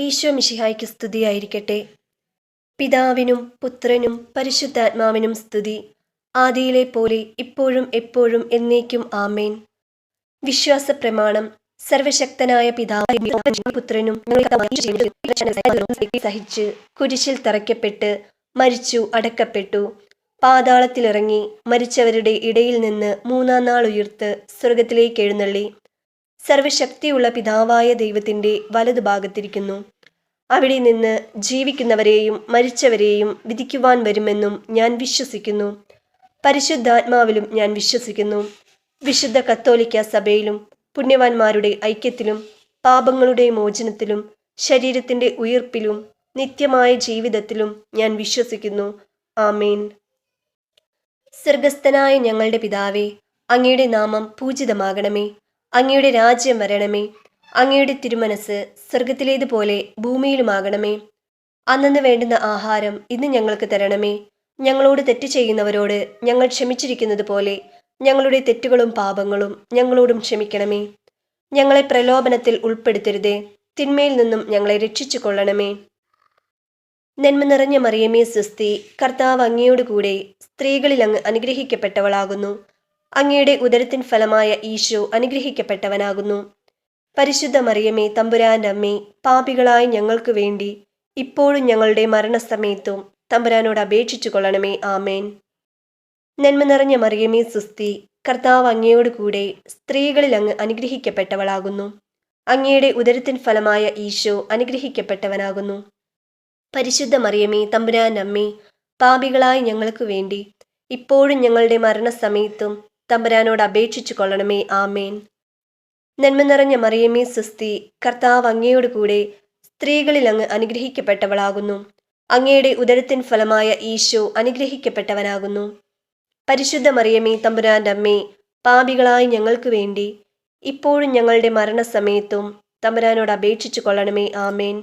ഈശോ മിശിഹായ്ക്ക് സ്തുതിയായിരിക്കട്ടെ. പിതാവിനും പുത്രനും പരിശുദ്ധാത്മാവിനും സ്തുതി, ആദിയിലെ പോലെ ഇപ്പോഴും എപ്പോഴും എന്നേക്കും ആമേൻ. വിശ്വാസ പ്രമാണം. സർവശക്തനായ പിതാവും പുത്രനും സഹിച്ച് കുരിശിൽ തറയ്ക്കപ്പെട്ട് മരിച്ചു, അടക്കപ്പെട്ടു, പാതാളത്തിലിറങ്ങി, മരിച്ചവരുടെ ഇടയിൽ നിന്ന് മൂന്നാം നാൾ ഉയിർത്ത് സ്വർഗത്തിലേക്ക് എഴുന്നള്ളി, സർവശക്തിയുള്ള പിതാവായ ദൈവത്തിൻ്റെ വലതുഭാഗത്തിരിക്കുന്നു. അവിടെ നിന്ന് ജീവിക്കുന്നവരെയും മരിച്ചവരെയും വിധിക്കുവാൻ വരുമെന്നും ഞാൻ വിശ്വസിക്കുന്നു. പരിശുദ്ധാത്മാവിലും ഞാൻ വിശ്വസിക്കുന്നു. വിശുദ്ധ കത്തോലിക്ക സഭയിലും പുണ്യവാന്മാരുടെ ഐക്യത്തിലും പാപങ്ങളുടെ മോചനത്തിലും ശരീരത്തിൻ്റെ ഉയിർപ്പിലും നിത്യമായ ജീവിതത്തിലും ഞാൻ വിശ്വസിക്കുന്നു. ആമേൻ. സ്വർഗസ്ഥനായ ഞങ്ങളുടെ പിതാവേ, അങ്ങയുടെ നാമം പൂജിതമാകണമേ. അങ്ങയുടെ രാജ്യം വരണമേ. അങ്ങയുടെ തിരുമനസ് സ്വർഗത്തിലേതുപോലെ ഭൂമിയിലുമാകണമേ. അന്നന്ന് വേണ്ടുന്ന ആഹാരം ഇന്ന് ഞങ്ങൾക്ക് തരണമേ. ഞങ്ങളോട് തെറ്റ് ചെയ്യുന്നവരോട് ഞങ്ങൾ ക്ഷമിച്ചിരിക്കുന്നത് പോലെ ഞങ്ങളുടെ തെറ്റുകളും പാപങ്ങളും ഞങ്ങളോടും ക്ഷമിക്കണമേ. ഞങ്ങളെ പ്രലോഭനത്തിൽ ഉൾപ്പെടുത്തരുതേ, തിന്മയിൽ നിന്നും ഞങ്ങളെ രക്ഷിച്ചു കൊള്ളണമേ. നന്മ നിറഞ്ഞ മറിയമേ സ്വസ്തി, കർത്താവ് അങ്ങയോട് കൂടെ സ്ത്രീകളിൽ അങ്ങ് അനുഗ്രഹിക്കപ്പെട്ടവളാകുന്നു. അങ്ങയുടെ ഉദരത്തിൻ ഫലമായ ഈശോ അനുഗ്രഹിക്കപ്പെട്ടവനാകുന്നു. പരിശുദ്ധ മറിയമേ തമ്പുരാൻ്റെ അമ്മേ, പാപികളായ ഞങ്ങൾക്ക് വേണ്ടി ഇപ്പോഴും ഞങ്ങളുടെ മരണസമയത്തും തമ്പുരാനോട് അപേക്ഷിച്ചു കൊള്ളണമേ. ആമേൻ. നന്മ നിറഞ്ഞ മറിയമേ സ്വസ്തി, കർത്താവ് അങ്ങയോട് കൂടെ സ്ത്രീകളിൽ അങ്ങ് അനുഗ്രഹിക്കപ്പെട്ടവളാകുന്നു. അങ്ങയുടെ ഉദരത്തിൻ ഫലമായ ഈശോ അനുഗ്രഹിക്കപ്പെട്ടവനാകുന്നു. പരിശുദ്ധ മറിയമേ തമ്പുരാൻ്റെ അമ്മേ, പാപികളായ ഞങ്ങൾക്ക് വേണ്ടി ഇപ്പോഴും ഞങ്ങളുടെ മരണസമയത്തും തമ്പുരാനോട് അപേക്ഷിച്ചു കൊള്ളണമേ. ആമേൻ. നന്മ നിറഞ്ഞ മറിയമേ സ്വസ്തി, കർത്താവ് അങ്ങയോട് കൂടെ സ്ത്രീകളിൽ അങ്ങ് അനുഗ്രഹിക്കപ്പെട്ടവളാകുന്നു. അങ്ങയുടെ ഉദരത്തിൻ ഫലമായ ഈശോ അനുഗ്രഹിക്കപ്പെട്ടവനാകുന്നു. പരിശുദ്ധ മറിയമേ തമ്പുരാൻ്റെ അമ്മേ, പാപികളായ ഞങ്ങൾക്ക് വേണ്ടി ഇപ്പോഴും ഞങ്ങളുടെ മരണസമയത്തും തമ്പുരാനോട് അപേക്ഷിച്ചു കൊള്ളണമേ. ആമേൻ.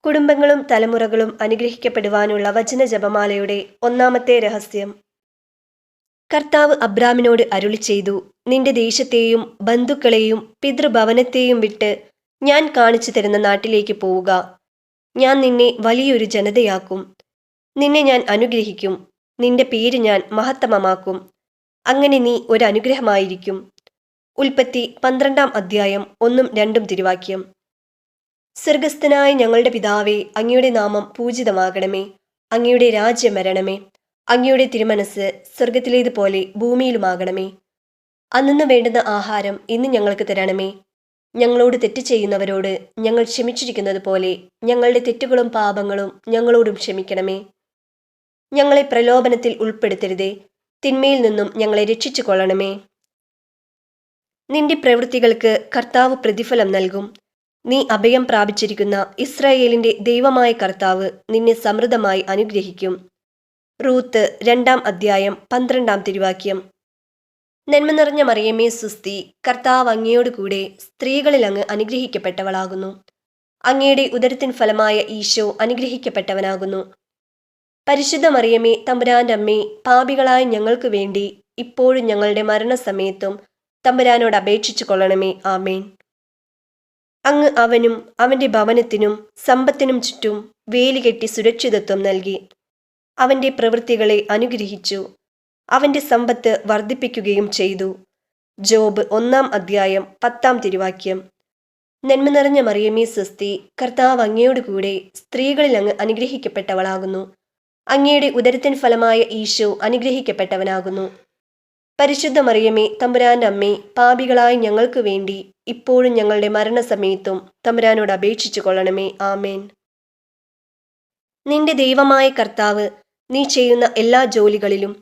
കുടുംബങ്ങളും തലമുറകളും അനുഗ്രഹിക്കപ്പെടുവാനുള്ള വചന ജപമാലയുടെ ഒന്നാമത്തെ രഹസ്യം. കർത്താവ് അബ്രാമിനോട് അരുളി ചെയ്തു, നിന്റെ ദേശത്തെയും ബന്ധുക്കളെയും പിതൃഭവനത്തെയും വിട്ട് ഞാൻ കാണിച്ചു തരുന്ന നാട്ടിലേക്ക് പോവുക. ഞാൻ നിന്നെ വലിയൊരു ജനതയാക്കും. നിന്നെ ഞാൻ അനുഗ്രഹിക്കും. നിന്റെ പേര് ഞാൻ മഹത്തമമാക്കും. അങ്ങനെ നീ ഒരു അനുഗ്രഹമായിരിക്കും. ഉൽപ്പത്തി 12-ാം അധ്യായം 1-2 തിരുവാക്യം. സ്വർഗസ്ഥനായ ഞങ്ങളുടെ പിതാവേ, അങ്ങയുടെ നാമം പൂജിതമാകണമേ. അങ്ങയുടെ രാജ്യം വരണമേ. അങ്ങയുടെ തിരുമനസ് സ്വർഗത്തിലേതുപോലെ ഭൂമിയിലുമാകണമേ. അന്നു വേണ്ടുന്ന ആഹാരം ഇന്ന് ഞങ്ങൾക്ക് തരണമേ. ഞങ്ങളോട് തെറ്റ് ചെയ്യുന്നവരോട് ഞങ്ങൾ ക്ഷമിച്ചിരിക്കുന്നത് പോലെ ഞങ്ങളുടെ തെറ്റുകളും പാപങ്ങളും ഞങ്ങളോടും ക്ഷമിക്കണമേ. ഞങ്ങളെ പ്രലോഭനത്തിൽ ഉൾപ്പെടുത്തരുതേ, തിന്മയിൽ നിന്നും ഞങ്ങളെ രക്ഷിച്ചു കൊള്ളണമേ. നിന്റെ പ്രവൃത്തികൾക്ക് കർത്താവ് പ്രതിഫലം നൽകും. നീ അഭയം പ്രാപിച്ചിരിക്കുന്ന ഇസ്രായേലിന്റെ ദൈവമായ കർത്താവ് നിന്നെ സമൃദ്ധമായി അനുഗ്രഹിക്കും. റൂത്ത് 2-ാം അധ്യായം 12-ാം തിരുവാക്യം. നന്മ നിറഞ്ഞ മറിയമേ സ്വസ്തി, കർത്താവ് അങ്ങയോട് കൂടെ സ്ത്രീകളിൽ അങ്ങ് അനുഗ്രഹിക്കപ്പെട്ടവളാകുന്നു. അങ്ങയുടെ ഉദരത്തിൻ ഫലമായ ഈശോ അനുഗ്രഹിക്കപ്പെട്ടവനാകുന്നു. പരിശുദ്ധ മറിയമേ തമ്പുരാൻ്റെ അമ്മേ, പാപികളായ ഞങ്ങൾക്ക് വേണ്ടി ഇപ്പോഴും ഞങ്ങളുടെ മരണസമയത്തും തമ്പുരാനോട് അപേക്ഷിച്ചു കൊള്ളണമേ. ആമേൻ. അങ്ങ് അവനും അവൻ്റെ ഭവനത്തിനും സമ്പത്തിനും ചുറ്റും വേലികെട്ടി സുരക്ഷിതത്വം നൽകി. അവൻ്റെ പ്രവൃത്തികളെ അനുഗ്രഹിച്ചു. അവൻ്റെ സമ്പത്ത് വർദ്ധിപ്പിക്കുകയും ചെയ്തു. ജോബ് 1-ാം അധ്യായം 10-ാം തിരുവാക്യം. നന്മ നിറഞ്ഞ മറിയമേ സ്വസ്തി, കർത്താവ് അങ്ങയോട് കൂടെ സ്ത്രീകളിൽ അങ്ങ് അനുഗ്രഹിക്കപ്പെട്ടവളാകുന്നു. അങ്ങയുടെ ഉദരത്തിൻ ഫലമായ ഈശോ അനുഗ്രഹിക്കപ്പെട്ടവനാകുന്നു. പരിശുദ്ധ മറിയമേ തമ്പുരാൻ്റെ അമ്മേ, പാപികളായ ഞങ്ങൾക്ക് വേണ്ടി ഇപ്പോഴും ഞങ്ങളുടെ മരണസമയത്തും തമ്പുരാനോട് അപേക്ഷിച്ചു കൊള്ളണമേ. ആമേൻ. നിന്റെ ദൈവമായ കർത്താവ് നീ ചെയ്യുന്ന എല്ലാ ജോലികളിലും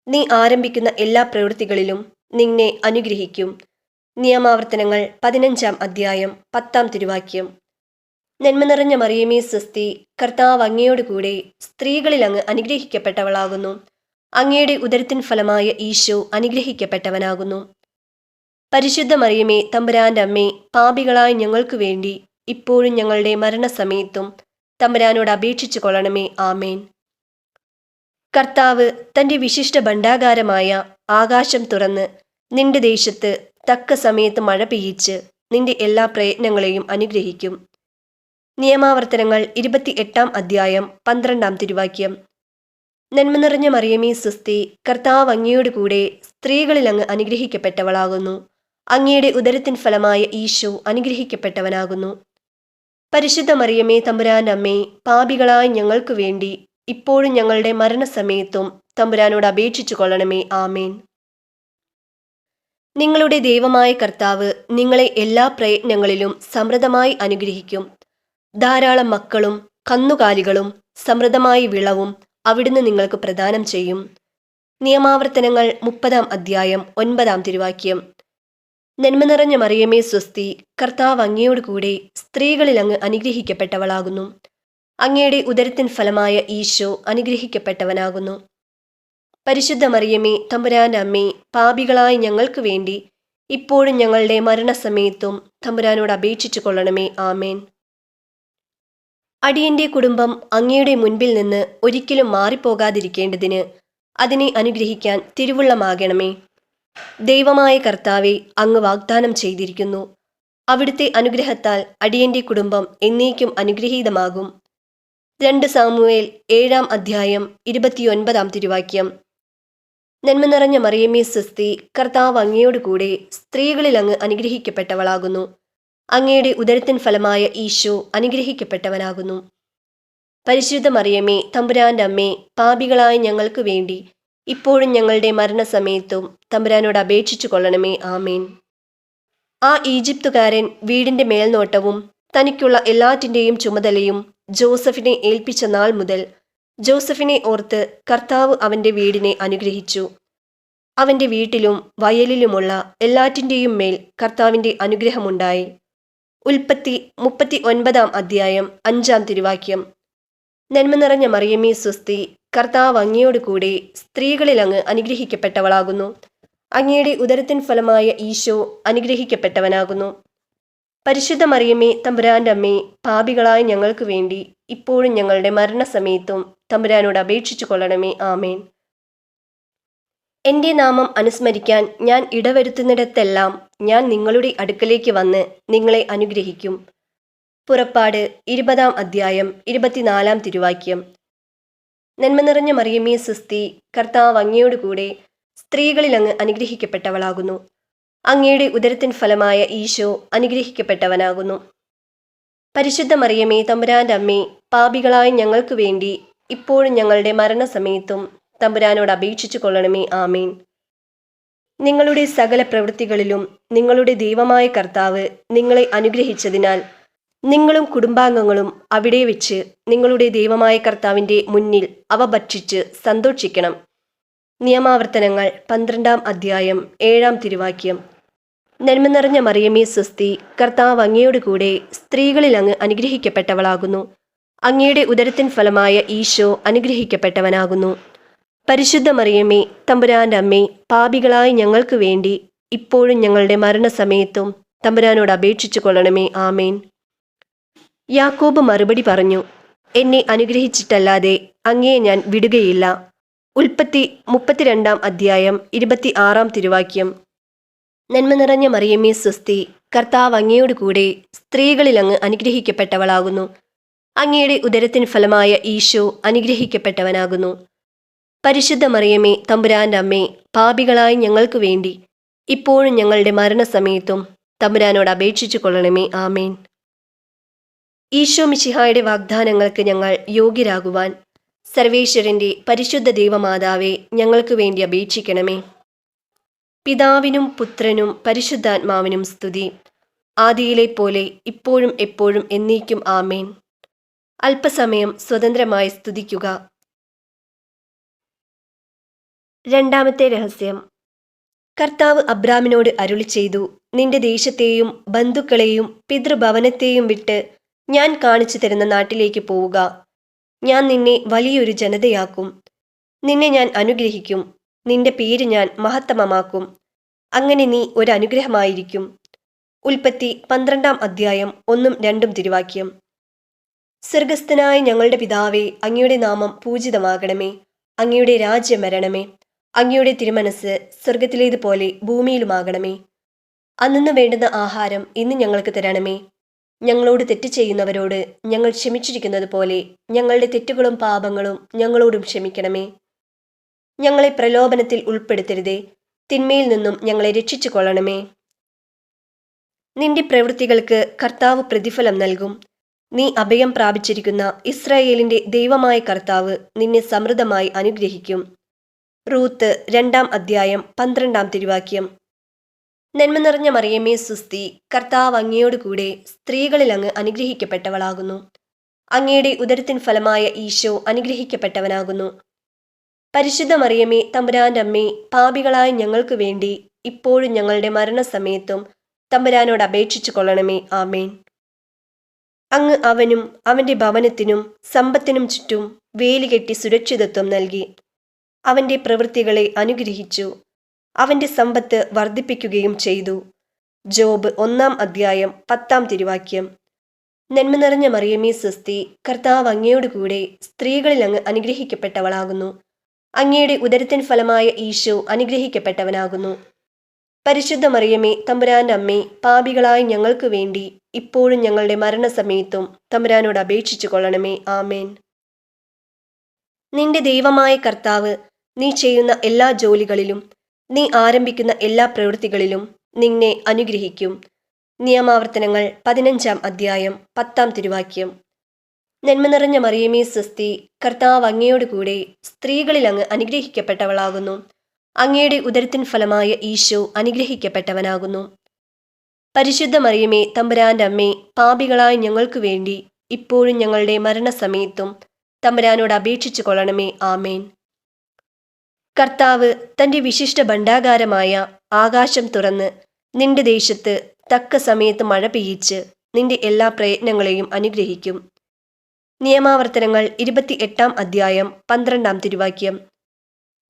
നീ ആരംഭിക്കുന്ന എല്ലാ പ്രവൃത്തികളിലും നിന്നെ അനുഗ്രഹിക്കും. നിയമാവർത്തനങ്ങൾ 15-ാം അധ്യായം 10-ാം തിരുവാക്യം. നന്മ നിറഞ്ഞ മറിയമേ സ്വസ്തി, കർത്താവ് അങ്ങയോട് കൂടെ സ്ത്രീകളിൽ അങ്ങ് അനുഗ്രഹിക്കപ്പെട്ടവളാകുന്നു. അങ്ങയുടെ ഉദരത്തിൻ ഫലമായ ഈശോ അനുഗ്രഹിക്കപ്പെട്ടവനാകുന്നു. പരിശുദ്ധ മറിയമേ തമ്പുരാൻ്റെ അമ്മേ, പാപികളായ ഞങ്ങൾക്ക് വേണ്ടി ഇപ്പോഴും ഞങ്ങളുടെ മരണസമയത്തും തമ്പുരാനോട് അപേക്ഷിച്ചു കൊള്ളണമേ. ആമേൻ. കർത്താവ് തൻ്റെ വിശിഷ്ട ഭണ്ഡാകാരമായ ആകാശം തുറന്ന് നിന്റെ ദേശത്ത് തക്ക സമയത്ത് മഴ പെയ്യിച്ച് നിന്റെ എല്ലാ പ്രയത്നങ്ങളെയും അനുഗ്രഹിക്കും. നിയമാവർത്തനങ്ങൾ 28 അധ്യായം 12 തിരുവാക്യം. നന്മ നിറഞ്ഞ മറിയമേ സ്വസ്തി, കർത്താവ് അങ്ങയോട് കൂടെ സ്ത്രീകളിൽ അങ്ങ് അനുഗ്രഹിക്കപ്പെട്ടവളാകുന്നു. അങ്ങയുടെ ഉദരത്തിൻ ഫലമായ ഈശോ അനുഗ്രഹിക്കപ്പെട്ടവനാകുന്നു. പരിശുദ്ധ മറിയമേ തമ്പുരാന്റെ അമ്മേ, പാപികളായ ഞങ്ങൾക്ക് വേണ്ടി ഇപ്പോഴും ഞങ്ങളുടെ മരണസമയത്തും തമ്പുരാനോട് അപേക്ഷിച്ചു കൊള്ളണമേ. ആമേൻ. നിങ്ങളുടെ ദൈവമായ കർത്താവ് നിങ്ങളെ എല്ലാ പ്രയത്നങ്ങളിലും സമൃദ്ധമായി അനുഗ്രഹിക്കും. ധാരാളം മക്കളും കന്നുകാലികളും സമൃദ്ധമായ വിളവും അവിടുന്ന് നിങ്ങൾക്ക് പ്രദാനം ചെയ്യും. നിയമാവർത്തനങ്ങൾ 30 അധ്യായം 9 തിരുവാക്യം. നന്മ നിറഞ്ഞ മറിയമേ സ്വസ്തി, കർത്താവ് അങ്ങയോട് കൂടെ സ്ത്രീകളിൽ അങ്ങ് അനുഗ്രഹിക്കപ്പെട്ടവളാകുന്നു. അങ്ങയുടെ ഉദരത്തിൻ ഫലമായ ഈശോ അനുഗ്രഹിക്കപ്പെട്ടവനാകുന്നു. പരിശുദ്ധ മറിയമേ തമ്പുരാന്റെ അമ്മേ, പാപികളായ ഞങ്ങൾക്ക് വേണ്ടി ഇപ്പോഴും ഞങ്ങളുടെ മരണസമയത്തും തമ്പുരാനോട് അപേക്ഷിച്ചു കൊള്ളണമേ. ആമേൻ. അടിയന്റെ കുടുംബം അങ്ങയുടെ മുൻപിൽ നിന്ന് ഒരിക്കലും മാറിപ്പോകാതിരിക്കേണ്ടതിന് അതിനെ അനുഗ്രഹിക്കാൻ തിരുവുള്ളമാകണമേ. ദൈവമായ കർത്താവെ, അങ്ങ് വാഗ്ദാനം ചെയ്തിരിക്കുന്നു. അവിടുത്തെ അനുഗ്രഹത്താൽ അടിയന്റെ കുടുംബം എന്നേക്കും അനുഗ്രഹീതമാകും. 2 സാമുവേൽ 7 അധ്യായം 29 തിരുവാക്യം. നന്മ നിറഞ്ഞ മറിയമേ സ്വസ്തി, കർത്താവ് അങ്ങയോട് കൂടെ സ്ത്രീകളിൽ അങ്ങ് അനുഗ്രഹിക്കപ്പെട്ടവളാകുന്നു. അങ്ങയുടെ ഉദരത്തിൻ ഫലമായ ഈശോ അനുഗ്രഹിക്കപ്പെട്ടവനാകുന്നു. പരിശുദ്ധ മറിയമേ തമ്പുരാന്റെ അമ്മേ, പാപികളായ ഞങ്ങൾക്ക് വേണ്ടി ഇപ്പോഴും ഞങ്ങളുടെ മരണസമയത്തും തമ്പുരാനോട് അപേക്ഷിച്ചു കൊള്ളണമേ. ആമേൻ. ആ ഈജിപ്തുകാരൻ വീടിന്റെ മേൽനോട്ടവും തനിക്കുള്ള എല്ലാറ്റിൻ്റെയും ചുമതലയും ജോസഫിനെ ഏൽപ്പിച്ച നാൾ മുതൽ ജോസഫിനെ ഓർത്ത് കർത്താവ് അവന്റെ വീടിനെ അനുഗ്രഹിച്ചു. അവന്റെ വീട്ടിലും വയലിലുമുള്ള എല്ലാറ്റിൻ്റെയും മേൽ കർത്താവിന്റെ അനുഗ്രഹമുണ്ടായി. ഉൽപ്പത്തി 39 അധ്യായം 5 തിരുവാക്യം. നന്മ നിറഞ്ഞ മറിയമേ സ്വസ്തി, കർത്താവ് അങ്ങയോട് കൂടെ സ്ത്രീകളിൽ അങ്ങ് അനുഗ്രഹിക്കപ്പെട്ടവളാകുന്നു. അങ്ങയുടെ ഉദരത്തിൻ ഫലമായ ഈശോ അനുഗ്രഹിക്കപ്പെട്ടവനാകുന്നു. പരിശുദ്ധ മറിയമേ തമ്പുരാന്റെ അമ്മേ, പാപികളായ ഞങ്ങൾക്ക് വേണ്ടി ഇപ്പോഴും ഞങ്ങളുടെ മരണസമയത്തും തമ്പുരാനോട് അപേക്ഷിച്ചു കൊള്ളണമേ. ആമേൻ. എൻ്റെ നാമം അനുസ്മരിക്കാൻ ഞാൻ ഇടവരുത്തുന്നിടത്തെല്ലാം ഞാൻ നിങ്ങളുടെ അടുക്കലേക്ക് വന്ന് നിങ്ങളെ അനുഗ്രഹിക്കും. പുറപ്പാട് 20 അധ്യായം 24 തിരുവാക്യം. നന്മ നിറഞ്ഞ മറിയമേ സ്വസ്തി, കർത്താവ് അങ്ങയോട് കൂടെ സ്ത്രീകളിൽ അങ്ങ് അനുഗ്രഹിക്കപ്പെട്ടവളാകുന്നു. അങ്ങയുടെ ഉദരത്തിൻ ഫലമായ ഈശോ അനുഗ്രഹിക്കപ്പെട്ടവനാകുന്നു. പരിശുദ്ധ മറിയമേ തമ്പുരാന്റെ അമ്മേ, പാപികളായ ഞങ്ങൾക്ക് വേണ്ടി ഇപ്പോഴും ഞങ്ങളുടെ മരണസമയത്തും തമ്പുരാനോട് അപേക്ഷിച്ചു കൊള്ളണമേ. ആമേൻ. നിങ്ങളുടെ സകല പ്രവൃത്തികളിലും നിങ്ങളുടെ ദൈവമായ കർത്താവ് നിങ്ങളെ അനുഗ്രഹിച്ചതിനാൽ നിങ്ങളും കുടുംബാംഗങ്ങളും അവിടെ വെച്ച് നിങ്ങളുടെ ദൈവമായ കർത്താവിൻ്റെ മുന്നിൽ അവ ഭക്ഷിച്ച് സന്തോഷിക്കണം. നിയമാവർത്തനങ്ങൾ 12 അധ്യായം 7 തിരുവാക്യം. നന്മ നിറഞ്ഞ മറിയമേ സ്വസ്തി, കർത്താവ് അങ്ങയോട് കൂടെ സ്ത്രീകളിൽ അങ്ങ് അനുഗ്രഹിക്കപ്പെട്ടവളാകുന്നു. അങ്ങയുടെ ഉദരത്തിൻ ഫലമായ ഈശോ അനുഗ്രഹിക്കപ്പെട്ടവനാകുന്നു. പരിശുദ്ധ മറിയമേ തമ്പുരാന്റെ അമ്മേ, പാപികളായ ഞങ്ങൾക്ക് വേണ്ടി ഇപ്പോഴും ഞങ്ങളുടെ മരണസമയത്തും തമ്പുരാനോട് അപേക്ഷിച്ചു കൊള്ളണമേ. ആമേൻ. യാക്കോബ് മറുപടി പറഞ്ഞു, എന്നെ അനുഗ്രഹിച്ചിട്ടല്ലാതെ അങ്ങയെ ഞാൻ വിടുകയില്ല. ഉൽപ്പത്തി 32 അധ്യായം 26 തിരുവാക്യം. നന്മ നിറഞ്ഞ മറിയമേ സ്വസ്തി, കർത്താവ് അങ്ങയോട് കൂടെ സ്ത്രീകളിൽ അങ്ങ് അനുഗ്രഹിക്കപ്പെട്ടവളാകുന്നു. അങ്ങയുടെ ഉദരത്തിൻ ഫലമായ ഈശോ അനുഗ്രഹിക്കപ്പെട്ടവനാകുന്നു. പരിശുദ്ധ മറിയമേ തമ്പുരാന്റെ അമ്മേ, പാപികളായ ഞങ്ങൾക്ക് വേണ്ടി ഇപ്പോഴും ഞങ്ങളുടെ മരണസമയത്തും തമ്പുരാനോട് അപേക്ഷിച്ചു കൊള്ളണമേ. ആമേൻ. ഈശോ മിശിഹായുടെ വാഗ്ദാനങ്ങൾക്ക് ഞങ്ങൾ യോഗ്യരാകുവാൻ സർവേശ്വരന്റെ പരിശുദ്ധ ദൈവമാതാവേ, ഞങ്ങൾക്ക് വേണ്ടി അപേക്ഷിക്കണമേ. പിതാവിനും പുത്രനും പരിശുദ്ധാത്മാവിനും സ്തുതി, ആദിയിലെ പോലെ ഇപ്പോഴും എപ്പോഴും എന്നേക്കും. ആമേൻ. അല്പസമയം സ്വതന്ത്രമായി സ്തുതിക്കുക. രണ്ടാമത്തെ രഹസ്യം. കർത്താവ് അബ്രാമിനോട് അരുളി ചെയ്തു, നിന്റെ ദേശത്തെയും ബന്ധുക്കളെയും പിതൃഭവനത്തെയും വിട്ട് ഞാൻ കാണിച്ചു തരുന്ന നാട്ടിലേക്ക് പോവുക. ഞാൻ നിന്നെ വലിയൊരു ജനതയാക്കും. നിന്നെ ഞാൻ അനുഗ്രഹിക്കും. നിന്റെ പേര് ഞാൻ മഹത്തമമാക്കും. അങ്ങനെ നീ ഒരു അനുഗ്രഹമായിരിക്കും. ഉൽപ്പത്തി 12 അധ്യായം 1-2 തിരുവാക്യം. സ്വർഗസ്ഥനായ ഞങ്ങളുടെ പിതാവേ, അങ്ങയുടെ നാമം പൂജിതമാകണമേ. അങ്ങയുടെ രാജ്യം വരണമേ. അങ്ങയുടെ തിരുമനസ് സ്വർഗത്തിലേതുപോലെ ഭൂമിയിലുമാകണമേ. അന്നു വേണ്ടുന്ന ആഹാരം ഇന്ന് ഞങ്ങൾക്ക് തരണമേ. ഞങ്ങളോട് തെറ്റ് ചെയ്യുന്നവരോട് ഞങ്ങൾ ക്ഷമിച്ചിരിക്കുന്നത് പോലെ ഞങ്ങളുടെ തെറ്റുകളും പാപങ്ങളും ഞങ്ങളോടും ക്ഷമിക്കണമേ. ഞങ്ങളെ പ്രലോഭനത്തിൽ ഉൾപ്പെടുത്തരുതേ, തിന്മയിൽ നിന്നും ഞങ്ങളെ രക്ഷിച്ചു കൊള്ളണമേ. നിന്റെ പ്രവൃത്തികൾക്ക് കർത്താവ് പ്രതിഫലം നൽകും. നീ അഭയം പ്രാപിച്ചിരിക്കുന്ന ഇസ്രായേലിന്റെ ദൈവമായ കർത്താവ് നിന്നെ സമൃദ്ധമായി അനുഗ്രഹിക്കും. റൂത്ത് 2-ാം അധ്യായം 12-ാം തിരുവാക്യം. നന്മ നിറഞ്ഞ മറിയമേ സുസ്തി, കർത്താവ് അങ്ങയോട് കൂടെ സ്ത്രീകളിൽ അങ്ങ് അനുഗ്രഹിക്കപ്പെട്ടവളാകുന്നു. അങ്ങയുടെ ഉദരത്തിൻ ഫലമായ ഈശോ അനുഗ്രഹിക്കപ്പെട്ടവനാകുന്നു. പരിശുദ്ധ മറിയമേ തമ്പുരാന്റെ അമ്മേ, പാപികളായ ഞങ്ങൾക്ക് വേണ്ടി ഇപ്പോഴും ഞങ്ങളുടെ മരണസമയത്തും തമ്പുരാനോട് അപേക്ഷിച്ചു കൊള്ളണമേ. ആമേൻ. അങ്ങ് അവനും അവന്റെ ഭവനത്തിനും സമ്പത്തിനും ചുറ്റും വേലികെട്ടി സുരക്ഷിതത്വം നൽകി. അവന്റെ പ്രവൃത്തികളെ അനുഗ്രഹിച്ചു. അവന്റെ സമ്പത്ത് വർദ്ധിപ്പിക്കുകയും ചെയ്തു. ജോബ് 1-ാം അധ്യായം 10-ാം തിരുവാക്യം. നന്മ നിറഞ്ഞ മറിയമേ സ്വസ്തി, കർത്താവ് അങ്ങയോട് കൂടെ സ്ത്രീകളിൽ അങ്ങ് അനുഗ്രഹിക്കപ്പെട്ടവളാകുന്നു. അങ്ങയുടെ ഉദരത്തിൻ ഫലമായ ഈശോ അനുഗ്രഹിക്കപ്പെട്ടവനാകുന്നു. പരിശുദ്ധ മറിയമേ തമ്പുരാന്റെ അമ്മേ, പാപികളായ ഞങ്ങൾക്ക് വേണ്ടി ഇപ്പോഴും ഞങ്ങളുടെ മരണസമയത്തും തമ്പുരാനോട് അപേക്ഷിച്ചു കൊള്ളണമേ. ആമേൻ. നിന്റെ ദൈവമായ കർത്താവ് നീ ചെയ്യുന്ന എല്ലാ ജോലികളിലും നീ ആരംഭിക്കുന്ന എല്ലാ പ്രവൃത്തികളിലും നിന്നെ അനുഗ്രഹിക്കും. നിയമാവർത്തനങ്ങൾ 15-ാം അധ്യായം 10-ാം തിരുവാക്യം. നന്മ നിറഞ്ഞ മറിയമേ സ്വസ്തി, കർത്താവ് അങ്ങയോട് കൂടെ സ്ത്രീകളിൽ അങ്ങ് അനുഗ്രഹിക്കപ്പെട്ടവളാകുന്നു. അങ്ങയുടെ ഉദരത്തിൻ ഫലമായ ഈശോ അനുഗ്രഹിക്കപ്പെട്ടവനാകുന്നു. പരിശുദ്ധ മറിയമേ തമ്പുരാന്റെ അമ്മേ, പാപികളായ ഞങ്ങൾക്ക് വേണ്ടി ഇപ്പോഴും ഞങ്ങളുടെ മരണസമയത്തും തമ്പുരാനോട് അപേക്ഷിച്ചു കൊള്ളണമേ. ആമേൻ. കർത്താവ് തന്റെ വിശിഷ്ട ഭണ്ഡാകാരമായ ആകാശം തുറന്ന് നിന്റെ ദേശത്ത് തക്ക സമയത്ത് മഴ പെയ്യിച്ച് നിന്റെ എല്ലാ പ്രയത്നങ്ങളെയും അനുഗ്രഹിക്കും. നിയമാവർത്തനങ്ങൾ 28-ാം അധ്യായം 12-ാം തിരുവാക്യം.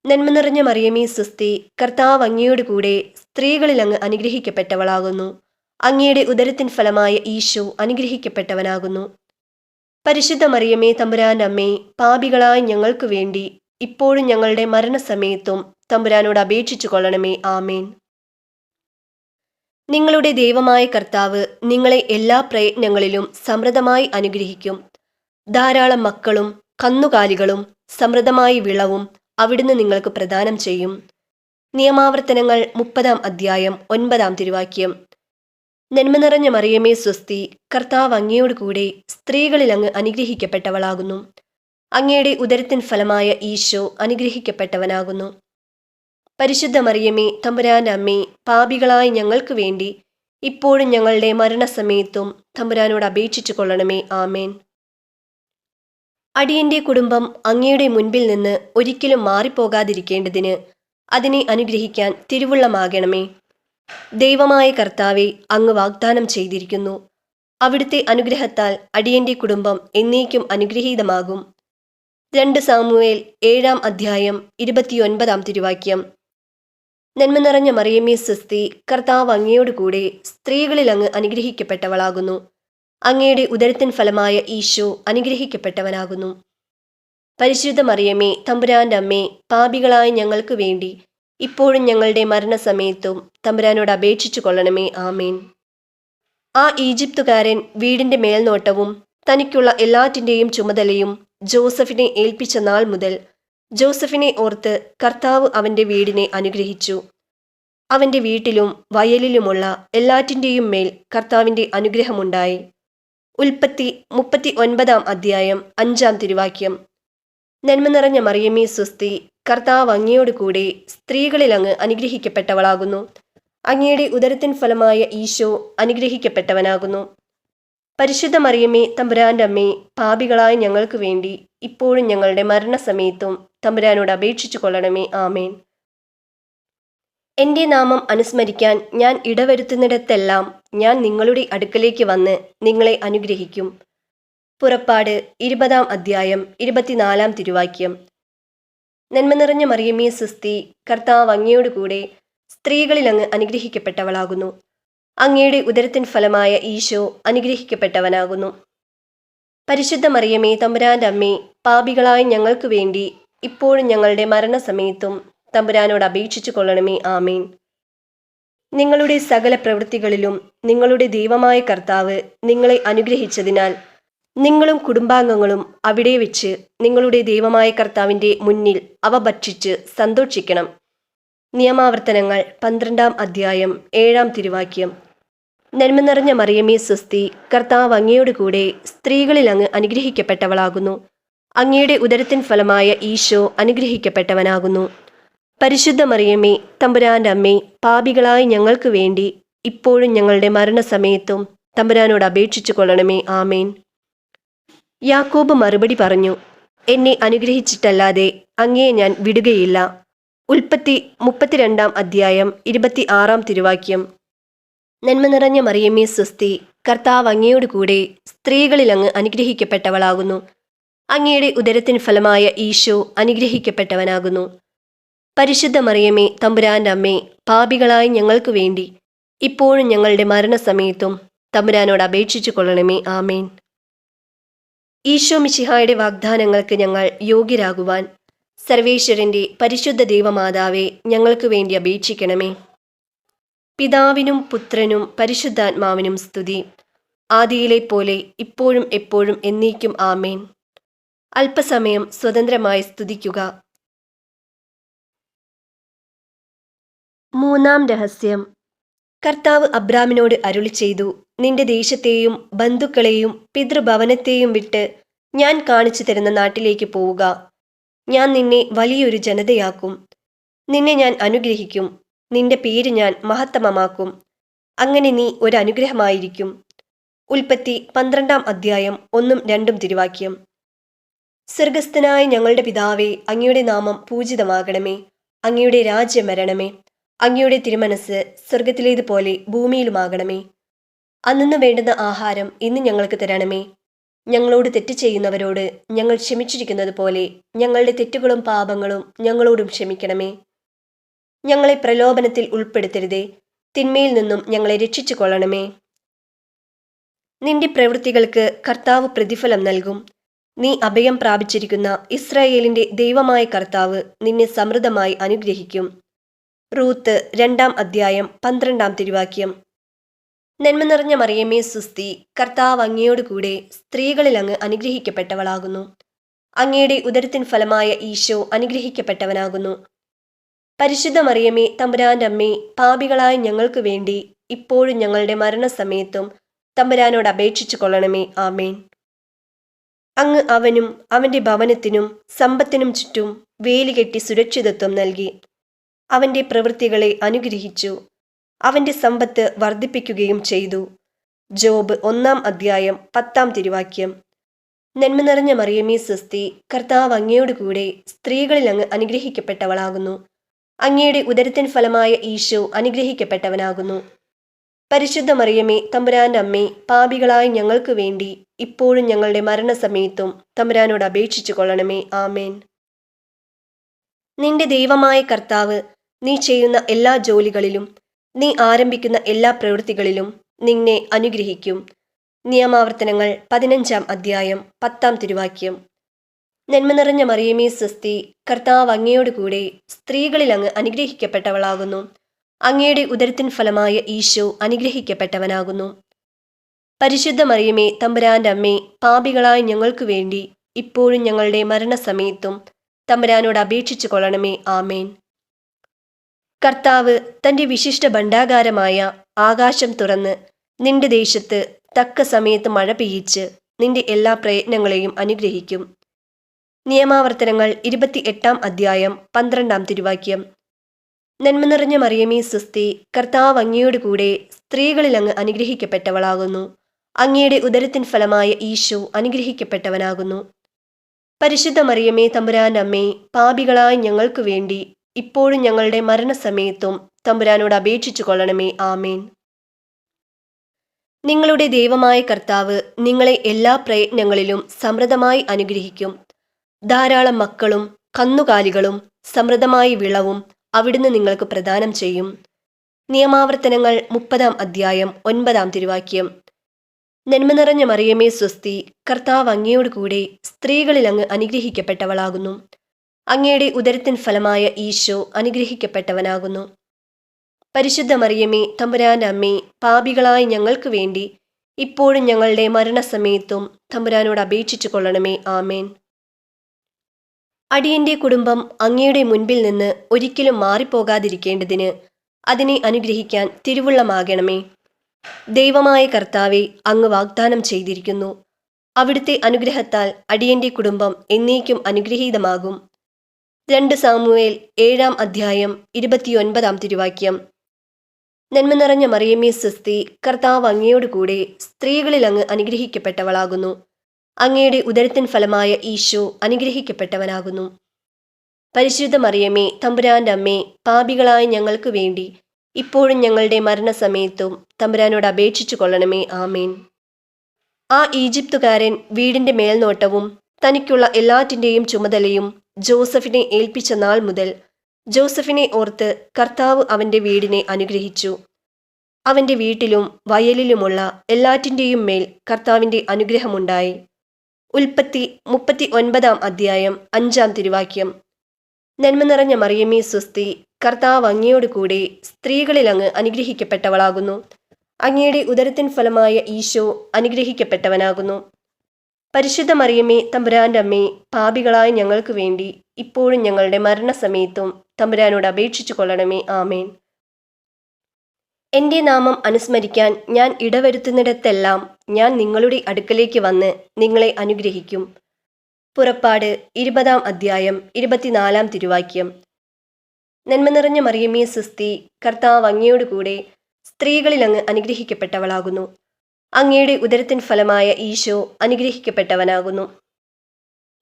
നന്മ നിറഞ്ഞ മറിയമേ സ്വസ്തി, കർത്താവ് അങ്ങയോട് കൂടെ സ്ത്രീകളിൽ അങ്ങ് അനുഗ്രഹിക്കപ്പെട്ടവളാകുന്നു. അങ്ങയുടെ ഉദരത്തിൻ ഫലമായ ഈശോ അനുഗ്രഹിക്കപ്പെട്ടവനാകുന്നു. പരിശുദ്ധ മറിയമേ തമ്പുരാന്റെ അമ്മേ, പാപികളായ ഞങ്ങൾക്ക് വേണ്ടി ഇപ്പോഴും ഞങ്ങളുടെ മരണസമയത്തും തമ്പുരാനോട് അപേക്ഷിച്ചു കൊള്ളണമേ. ആമേൻ. നിങ്ങളുടെ ദൈവമായ കർത്താവ് നിങ്ങളെ എല്ലാ പ്രയത്നങ്ങളിലും സമൃദ്ധമായി അനുഗ്രഹിക്കും. ധാരാളം മക്കളും കന്നുകാലികളും സമൃദ്ധമായ വിളവും അവിടുന്ന് നിങ്ങൾക്ക് പ്രദാനം ചെയ്യും. നിയമാവർത്തനങ്ങൾ 30-ാം അധ്യായം 9-ാം തിരുവാക്യം. നന്മ നിറഞ്ഞ മറിയമേ സ്വസ്തി, കർത്താവ് അങ്ങയോട് കൂടെ സ്ത്രീകളിൽ അങ്ങ് അനുഗ്രഹിക്കപ്പെട്ടവളാകുന്നു. അങ്ങയുടെ ഉദരത്തിൻ ഫലമായ ഈശോ അനുഗ്രഹിക്കപ്പെട്ടവനാകുന്നു. പരിശുദ്ധ മറിയമേ തമ്പുരാന്റെ അമ്മേ, പാപികളായ ഞങ്ങൾക്ക് വേണ്ടി ഇപ്പോഴും ഞങ്ങളുടെ മരണസമയത്തും തമ്പുരാനോട് അപേക്ഷിച്ചു കൊള്ളണമേ. ആമേൻ. അടിയന്റെ കുടുംബം അങ്ങയുടെ മുൻപിൽ നിന്ന് ഒരിക്കലും മാറിപ്പോകാതിരിക്കേണ്ടതിന് അതിനെ അനുഗ്രഹിക്കാൻ തിരുവുള്ളമാകണമേ. ദൈവമായ കർത്താവെ, അങ്ങ് വാഗ്ദാനം ചെയ്തിരിക്കുന്നു. അവിടുത്തെ അനുഗ്രഹത്താൽ അടിയന്റെ കുടുംബം എന്നേക്കും അനുഗ്രഹീതമാകും. 2 സാമുവേൽ 7-ാം അധ്യായം 29-ാം തിരുവാക്യം. നന്മ നിറഞ്ഞ മറിയമേ സ്വസ്തി, കർത്താവ് അങ്ങയോട് കൂടെ സ്ത്രീകളിൽ അങ്ങ് അനുഗ്രഹിക്കപ്പെട്ടവളാകുന്നു. അങ്ങയുടെ ഉദരത്തിൻ ഫലമായ ഈശോ അനുഗ്രഹിക്കപ്പെട്ടവനാകുന്നു. പരിശുദ്ധ മറിയമേ തമ്പുരാന്റെ അമ്മേ, പാപികളായ ഞങ്ങൾക്ക് വേണ്ടി ഇപ്പോഴും ഞങ്ങളുടെ മരണസമയത്തും തമ്പുരാനോട് അപേക്ഷിച്ചു കൊള്ളണമേ. ആമേൻ. ആ ഈജിപ്തുകാരൻ വീടിന്റെ മേൽനോട്ടവും തനിക്കുള്ള എല്ലാറ്റിൻ്റെയും ചുമതലയും ജോസഫിനെ ഏൽപ്പിച്ച നാൾ മുതൽ ജോസഫിനെ ഓർത്ത് കർത്താവ് അവന്റെ വീടിനെ അനുഗ്രഹിച്ചു. അവന്റെ വീട്ടിലും വയലിലുമുള്ള എല്ലാറ്റിൻ്റെയും മേൽ കർത്താവിന്റെ അനുഗ്രഹമുണ്ടായി. ഉൽപ്പത്തി 39-ാം അധ്യായം 5-ാം തിരുവാക്യം. നന്മ നിറഞ്ഞ മറിയമേ സ്വസ്തി, കർത്താവ് അങ്ങയോട് കൂടെ സ്ത്രീകളിൽ അങ്ങ് അനുഗ്രഹിക്കപ്പെട്ടവളാകുന്നു. അങ്ങയുടെ ഉദരത്തിൻ ഫലമായ ഈശോ അനുഗ്രഹിക്കപ്പെട്ടവനാകുന്നു. പരിശുദ്ധ മറിയമേ തമ്പുരാന്റെ അമ്മേ, പാപികളായ ഞങ്ങൾക്ക് വേണ്ടി ഇപ്പോഴും ഞങ്ങളുടെ മരണസമയത്തും തമ്പുരാനോട് അപേക്ഷിച്ചു കൊള്ളണമേ. ആമേൻ. എൻ്റെ നാമം അനുസ്മരിക്കാൻ ഞാൻ ഇടവരുത്തുന്നിടത്തെല്ലാം ഞാൻ നിങ്ങളുടെ അടുക്കലേക്ക് വന്ന് നിങ്ങളെ അനുഗ്രഹിക്കും. പുറപ്പാട് 20-ാം അധ്യായം 24-ാം തിരുവാക്യം. നന്മ നിറഞ്ഞ മറിയമേ സ്വസ്തി, കർത്താവ് അങ്ങയോട് കൂടെ സ്ത്രീകളിൽ അങ്ങ് അനുഗ്രഹിക്കപ്പെട്ടവളാകുന്നു. അങ്ങയുടെ ഉദരത്തിൻ ഫലമായ ഈശോ അനുഗ്രഹിക്കപ്പെട്ടവനാകുന്നു. പരിശുദ്ധ മറിയമേ തമ്പുരാന്റെ അമ്മേ, പാപികളായ ഞങ്ങൾക്ക് വേണ്ടി ഇപ്പോഴും ഞങ്ങളുടെ മരണസമയത്തും തമ്പുരാനോട് അപേക്ഷിച്ചു കൊള്ളണമേ. ആമേൻ. നിങ്ങളുടെ സകല പ്രവൃത്തികളിലും നിങ്ങളുടെ ദൈവമായ കർത്താവ് നിങ്ങളെ അനുഗ്രഹിച്ചതിനാൽ നിങ്ങളും കുടുംബാംഗങ്ങളും അവിടെ വെച്ച് നിങ്ങളുടെ ദൈവമായ കർത്താവിൻ്റെ മുന്നിൽ അവ ഭക്ഷിച്ച് സന്തോഷിക്കണം. നിയമാവർത്തനങ്ങൾ 12-ാം അധ്യായം 7-ാം തിരുവാക്യം. നന്മ നിറഞ്ഞ മറിയമേ സ്വസ്തി, കർത്താവ് അങ്ങയോട് കൂടെ സ്ത്രീകളിൽ അങ്ങ് അനുഗ്രഹിക്കപ്പെട്ടവളാകുന്നു. അങ്ങയുടെ ഉദരത്തിൻ ഫലമായ ഈശോ അനുഗ്രഹിക്കപ്പെട്ടവനാകുന്നു. പരിശുദ്ധ മറിയമേ, തമ്പുരാന്റെ അമ്മേ, പാപികളായ ഞങ്ങൾക്ക് വേണ്ടി ഇപ്പോഴും ഞങ്ങളുടെ മരണസമയത്തും തമ്പുരാനോട് അപേക്ഷിച്ചു കൊള്ളണമേ. ആമേൻ. യാക്കോബ് മറുപടി പറഞ്ഞു, എന്നെ അനുഗ്രഹിച്ചിട്ടല്ലാതെ അങ്ങയെ ഞാൻ വിടുകയില്ല. ഉൽപ്പത്തി 32-ാം അധ്യായം 26-ാം തിരുവാക്യം. നന്മ നിറഞ്ഞ മറിയമേ സ്വസ്തി, കർത്താവ് അങ്ങയോട് കൂടെ സ്ത്രീകളിൽ അങ്ങ് അനുഗ്രഹിക്കപ്പെട്ടവളാകുന്നു. അങ്ങയുടെ ഉദരത്തിൻ ഫലമായ ഈശോ അനുഗ്രഹിക്കപ്പെട്ടവനാകുന്നു. പരിശുദ്ധ മറിയമേ, തമ്പുരാന്റെ അമ്മേ, പാപികളായ ഞങ്ങൾക്ക് വേണ്ടി ഇപ്പോഴും ഞങ്ങളുടെ മരണസമയത്തും തമ്പുരാനോട് അപേക്ഷിച്ചു കൊള്ളണമേ. ആമേൻ. ഈശോ മിശിഹായുടെ വാഗ്ദാനങ്ങൾക്ക് ഞങ്ങൾ യോഗ്യരാകുവാൻ സർവേശ്വരന്റെ പരിശുദ്ധ ദൈവമാതാവേ, ഞങ്ങൾക്ക് വേണ്ടി അപേക്ഷിക്കണമേ. പിതാവിനും പുത്രനും പരിശുദ്ധാത്മാവിനും സ്തുതി, ആദിയിലെ പോലെ ഇപ്പോഴും എപ്പോഴും എന്നേക്കും. ആമേൻ. അല്പസമയം സ്വതന്ത്രമായി സ്തുതിക്കുക. 3-ാം രഹസ്യം. കർത്താവ് അബ്രാമിനോട് അരുളി ചെയ്തു, നിന്റെ ദേശത്തെയും ബന്ധുക്കളെയും പിതൃഭവനത്തെയും വിട്ട് ഞാൻ കാണിച്ചു തരുന്ന നാട്ടിലേക്ക് പോവുക. ഞാൻ നിന്നെ വലിയൊരു ജനതയാക്കും. നിന്നെ ഞാൻ അനുഗ്രഹിക്കും. നിന്റെ പേര് ഞാൻ മഹത്തമമാക്കും. അങ്ങനെ നീ ഒരു അനുഗ്രഹമായിരിക്കും. ഉൽപ്പത്തി 12-ാം അധ്യായം 1-2 തിരുവാക്യം. സ്വർഗസ്ഥനായ ഞങ്ങളുടെ പിതാവേ, അങ്ങയുടെ നാമം പൂജിതമാകണമേ. അങ്ങയുടെ രാജ്യം വരണമേ. അങ്ങയുടെ തിരുമനസ് സ്വർഗത്തിലേതുപോലെ ഭൂമിയിലുമാകണമേ. അന്നു വേണ്ടുന്ന ആഹാരം ഇന്ന് ഞങ്ങൾക്ക് തരണമേ. ഞങ്ങളോട് തെറ്റ് ചെയ്യുന്നവരോട് ഞങ്ങൾ ക്ഷമിച്ചിരിക്കുന്നത് പോലെ ഞങ്ങളുടെ തെറ്റുകളും പാപങ്ങളും ഞങ്ങളോടും ക്ഷമിക്കണമേ. ഞങ്ങളെ പ്രലോഭനത്തിൽ ഉൾപ്പെടുത്തരുതേ, തിന്മയിൽ നിന്നും ഞങ്ങളെ രക്ഷിച്ചു കൊള്ളണമേ. നിന്റെ പ്രവൃത്തികൾക്ക് കർത്താവ് പ്രതിഫലം നൽകും. നീ അഭയം പ്രാപിച്ചിരിക്കുന്ന ഇസ്രായേലിന്റെ ദൈവമായ കർത്താവ് നിന്നെ സമൃദ്ധമായി അനുഗ്രഹിക്കും. റൂത്ത് 2-ാം അധ്യായം 12-ാം തിരുവാക്യം. നന്മ നിറഞ്ഞ മറിയമേ സ്വസ്തി, കർത്താവ് അങ്ങയോട് കൂടെ സ്ത്രീകളിൽ അങ്ങ് അനുഗ്രഹിക്കപ്പെട്ടവളാകുന്നു. അങ്ങയുടെ ഉദരത്തിൻ ഫലമായ ഈശോ അനുഗ്രഹിക്കപ്പെട്ടവനാകുന്നു. പരിശുദ്ധ മറിയമേ, തമ്പുരാന്റെ അമ്മേ, പാപികളായ ഞങ്ങൾക്ക് വേണ്ടി ഇപ്പോഴും ഞങ്ങളുടെ മരണസമയത്തും തമ്പുരാനോട് അപേക്ഷിച്ചു കൊള്ളണമേ. ആമേൻ. അങ്ങ് അവനും അവന്റെ ഭവനത്തിനും സമ്പത്തിനും ചുറ്റും വേലികെട്ടി സുരക്ഷിതത്വം നൽകി. അവന്റെ പ്രവൃത്തികളെ അനുഗ്രഹിച്ചു. അവന്റെ സമ്പത്ത് വർദ്ധിപ്പിക്കുകയും ചെയ്തു. ജോബ് 1-ാം അധ്യായം 10-ാം തിരുവാക്യം. നന്മ നിറഞ്ഞ മറിയമേ സ്വസ്തി, കർത്താവ് അങ്ങയോട് കൂടെ സ്ത്രീകളിൽ അങ്ങ് അനുഗ്രഹിക്കപ്പെട്ടവളാകുന്നു. അങ്ങയുടെ ഉദരത്തിൻ ഫലമായ ഈശോ അനുഗ്രഹിക്കപ്പെട്ടവനാകുന്നു. പരിശുദ്ധ മറിയമേ, തമ്പുരാന്റെ അമ്മേ, പാപികളായ ഞങ്ങൾക്ക് വേണ്ടി ഇപ്പോഴും ഞങ്ങളുടെ മരണസമയത്തും തമ്പുരാനോട് അപേക്ഷിച്ചു കൊള്ളണമേ. ആമേൻ. നിന്റെ ദൈവമായ കർത്താവ് നീ ചെയ്യുന്ന എല്ലാ ജോലികളിലും നീ ആരംഭിക്കുന്ന എല്ലാ പ്രവൃത്തികളിലും നിന്നെ അനുഗ്രഹിക്കും. നിയമാവർത്തനങ്ങൾ 15-ാം അധ്യായം 10-ാം തിരുവാക്യം. നന്മ നിറഞ്ഞ മറിയമേ സ്വസ്തി, കർത്താവ് അങ്ങയോട് കൂടെ സ്ത്രീകളിൽ അങ്ങ് അനുഗ്രഹിക്കപ്പെട്ടവളാകുന്നു. അങ്ങയുടെ ഉദരത്തിൻ ഫലമായ ഈശോ അനുഗ്രഹിക്കപ്പെട്ടവനാകുന്നു. പരിശുദ്ധ മറിയമേ, തമ്പുരാന്റെ അമ്മേ, പാപികളായ ഞങ്ങൾക്ക് വേണ്ടി ഇപ്പോഴും ഞങ്ങളുടെ മരണസമയത്തും തമ്പുരാനോട് അപേക്ഷിച്ചു കൊള്ളണമേ. ആമേൻ. കർത്താവ് തന്റെ വിശിഷ്ട ഭണ്ഡാകാരമായ ആകാശം തുറന്ന് നിന്റെ ദേശത്ത് തക്ക സമയത്ത് മഴ പെയ്യിച്ച് നിന്റെ എല്ലാ പ്രയത്നങ്ങളെയും അനുഗ്രഹിക്കും. നിയമാവർത്തനങ്ങൾ 28-ാം അധ്യായം 12-ാം തിരുവാക്യം. നന്മ നിറഞ്ഞ മറിയമേ സ്വസ്തി, കർത്താവ് അങ്ങയോട് കൂടെ സ്ത്രീകളിൽ അങ്ങ് അനുഗ്രഹിക്കപ്പെട്ടവളാകുന്നു. അങ്ങയുടെ ഉദരത്തിൻ ഫലമായ ഈശോ അനുഗ്രഹിക്കപ്പെട്ടവനാകുന്നു. പരിശുദ്ധ മറിയമേ, തമ്പുരാന്റെ അമ്മേ, പാപികളായ ഞങ്ങൾക്ക് വേണ്ടി ഇപ്പോഴും ഞങ്ങളുടെ മരണസമയത്തും തമ്പുരാനോട് അപേക്ഷിച്ചു കൊള്ളണമേ. ആമേൻ. നിങ്ങളുടെ ദൈവമായ കർത്താവ് നിങ്ങളെ എല്ലാ പ്രയത്നങ്ങളിലും സമൃദ്ധമായി അനുഗ്രഹിക്കും. ധാരാളം മക്കളും കന്നുകാലികളും സമൃദ്ധമായ വിളവും അവിടുന്ന് നിങ്ങൾക്ക് പ്രദാനം ചെയ്യും. നിയമാവർത്തനങ്ങൾ 30-ാം അധ്യായം 9-ാം തിരുവാക്യം. നന്മ നിറഞ്ഞ മറിയമേ സ്വസ്തി, കർത്താവ് അങ്ങയോട് കൂടെ സ്ത്രീകളിൽ അങ്ങ് അനുഗ്രഹിക്കപ്പെട്ടവളാകുന്നു. അങ്ങയുടെ ഉദരത്തിൻ ഫലമായ ഈശോ അനുഗ്രഹിക്കപ്പെട്ടവനാകുന്നു. പരിശുദ്ധ മറിയമേ തമ്പുരാന്റെ അമ്മേ, പാപികളായ ഞങ്ങൾക്ക് വേണ്ടി ഇപ്പോഴും ഞങ്ങളുടെ മരണസമയത്തും തമ്പുരാനോട് അപേക്ഷിച്ചു കൊള്ളണമേ. ആമേൻ. അടിയന്റെ കുടുംബം അങ്ങയുടെ മുൻപിൽ നിന്ന് ഒരിക്കലും മാറിപ്പോകാതിരിക്കേണ്ടതിന് അതിനെ അനുഗ്രഹിക്കാൻ തിരുവുള്ളമാകണമേ. ദൈവമായ കർത്താവെ, അങ്ങ് വാഗ്ദാനം ചെയ്തിരിക്കുന്നു. അവിടുത്തെ അനുഗ്രഹത്താൽ അടിയന്റെ കുടുംബം എന്നേക്കും അനുഗ്രഹീതമാകും. 2 സാമുവേൽ 7-ാം അധ്യായം 29-ാം തിരുവാക്യം. നന്മ നിറഞ്ഞ മറിയമേ സ്വസ്തി, കർത്താവ് അങ്ങയോട് കൂടെ സ്ത്രീകളിൽ അങ്ങ് അനുഗ്രഹിക്കപ്പെട്ടവളാകുന്നു. അങ്ങയുടെ ഉദരത്തിൻ ഫലമായ ഈശോ അനുഗ്രഹിക്കപ്പെട്ടവനാകുന്നു. പരിശുദ്ധ മറിയമേ തമ്പുരാന്റെ അമ്മേ, പാപികളായ ഞങ്ങൾക്ക് വേണ്ടി ഇപ്പോഴും ഞങ്ങളുടെ മരണസമയത്തും തമ്പുരാനോട് അപേക്ഷിച്ചു കൊള്ളണമേ. ആമേൻ. ആ ഈജിപ്തുകാരൻ വീടിന്റെ മേൽനോട്ടവും തനിക്കുള്ള എല്ലാറ്റിൻ്റെയും ചുമതലയും ജോസഫിനെ ഏൽപ്പിച്ച നാൾ മുതൽ ജോസഫിനെ ഓർത്ത് കർത്താവ് അവന്റെ വീടിനെ അനുഗ്രഹിച്ചു. അവന്റെ വീട്ടിലും വയലിലുമുള്ള എല്ലാറ്റിൻ്റെയും മേൽ കർത്താവിന്റെ അനുഗ്രഹമുണ്ടായി. ഉൽപ്പത്തി 39-ാം അധ്യായം 5-ാം തിരുവാക്യം. നന്മ നിറഞ്ഞ മറിയമേ സ്വസ്തി, കർത്താവ് അങ്ങയോട് കൂടെ സ്ത്രീകളിൽ അങ്ങ് അനുഗ്രഹിക്കപ്പെട്ടവളാകുന്നു. അങ്ങയുടെ ഉദരത്തിൻ ഫലമായ ഈശോ അനുഗ്രഹിക്കപ്പെട്ടവനാകുന്നു. പരിശുദ്ധ മറിയമേ തമ്പുരാന്റെ അമ്മേ, പാപികളായ ഞങ്ങൾക്ക് വേണ്ടി ഇപ്പോഴും ഞങ്ങളുടെ മരണസമയത്തും തമ്പുരാനോട് അപേക്ഷിച്ചു കൊള്ളണമേ. ആമേൻ. എൻ്റെ നാമം അനുസ്മരിക്കാൻ ഞാൻ ഇടവരുത്തുന്നിടത്തെല്ലാം ഞാൻ നിങ്ങളുടെ അടുക്കലേക്ക് വന്ന് നിങ്ങളെ അനുഗ്രഹിക്കും. പുറപ്പാട് 20-ാം അധ്യായം 24-ാം തിരുവാക്യം. നന്മ നിറഞ്ഞ മറിയമേ സ്വസ്തി, കർത്താവ് അങ്ങയോട് കൂടെ സ്ത്രീകളിൽ അങ്ങ് അനുഗ്രഹിക്കപ്പെട്ടവളാകുന്നു. അങ്ങയുടെ ഉദരത്തിൻ ഫലമായ ഈശോ അനുഗ്രഹിക്കപ്പെട്ടവനാകുന്നു.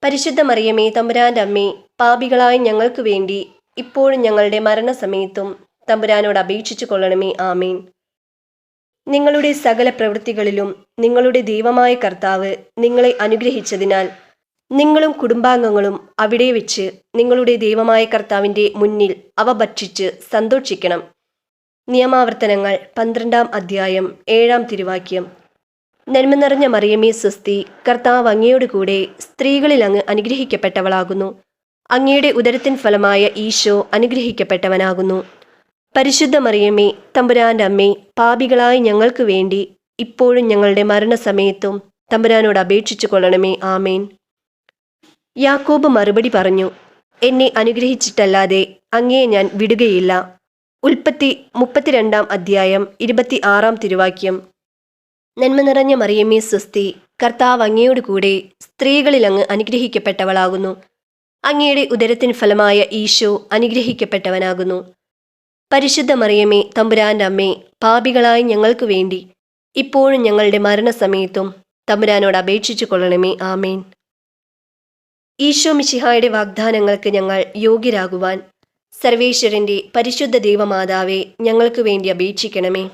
പരിശുദ്ധ മറിയമേ തമ്പുരാന്റെ അമ്മേ, പാപികളായ ഞങ്ങൾക്ക് വേണ്ടി ഇപ്പോഴും ഞങ്ങളുടെ മരണസമയത്തും തമ്പുരാനോട് അപേക്ഷിച്ചു കൊള്ളണമേ. ആമേൻ. നിങ്ങളുടെ സകല പ്രവൃത്തികളിലും നിങ്ങളുടെ ദൈവമായ കർത്താവ് നിങ്ങളെ അനുഗ്രഹിച്ചതിനാൽ നിങ്ങളും കുടുംബാംഗങ്ങളും അവിടെ വെച്ച് നിങ്ങളുടെ ദൈവമായ കർത്താവിൻ്റെ മുന്നിൽ അവ ഭക്ഷിച്ച് സന്തോഷിക്കണം. നിയമാവർത്തനങ്ങൾ 12-ാം അധ്യായം 7-ാം തിരുവാക്യം. നന്മ നിറഞ്ഞ മറിയമേ സ്വസ്തി, കർത്താവ് അങ്ങയോട് കൂടെ സ്ത്രീകളിൽ അങ്ങ് അനുഗ്രഹിക്കപ്പെട്ടവളാകുന്നു. അങ്ങയുടെ ഉദരത്തിൻ ഫലമായ ഈശോ അനുഗ്രഹിക്കപ്പെട്ടവനാകുന്നു. പരിശുദ്ധ മറിയമേ തമ്പുരാന്റെ അമ്മേ, പാപികളായ ഞങ്ങൾക്ക് വേണ്ടി ഇപ്പോഴും ഞങ്ങളുടെ മരണസമയത്തും തമ്പുരാനോട് അപേക്ഷിച്ചു കൊള്ളണമേ. ആമേൻ. യാക്കോബ് മറുപടി പറഞ്ഞു, എന്നെ അനുഗ്രഹിച്ചിട്ടല്ലാതെ അങ്ങയെ ഞാൻ വിടുകയില്ല. ഉൽപ്പത്തി 32-ാം അധ്യായം 26-ാം തിരുവാക്യം. നന്മ നിറഞ്ഞ മറിയമേ സ്വസ്തി, കർത്താവ് അങ്ങയോട് കൂടെ സ്ത്രീകളിൽ അങ്ങ് അനുഗ്രഹിക്കപ്പെട്ടവളാകുന്നു. അങ്ങയുടെ ഉദരത്തിൻ ഫലമായ ഈശോ അനുഗ്രഹിക്കപ്പെട്ടവനാകുന്നു. പരിശുദ്ധ മറിയമേ തമ്പുരാന്റെ അമ്മേ, പാപികളായ ഞങ്ങൾക്ക് വേണ്ടി ഇപ്പോഴും ഞങ്ങളുടെ മരണസമയത്തും തമ്പുരാനോട് അപേക്ഷിച്ചു കൊള്ളണമേ. ആമേൻ. ഈശോ മിശിഹായുടെ വാഗ്ദാനങ്ങൾക്ക് ഞങ്ങൾ യോഗ്യരാകുവാൻ സർവേശ്വരന്റെ പരിശുദ്ധ ദൈവമാതാവേ, ഞങ്ങൾക്ക് വേണ്ടി അപേക്ഷിക്കണമേ.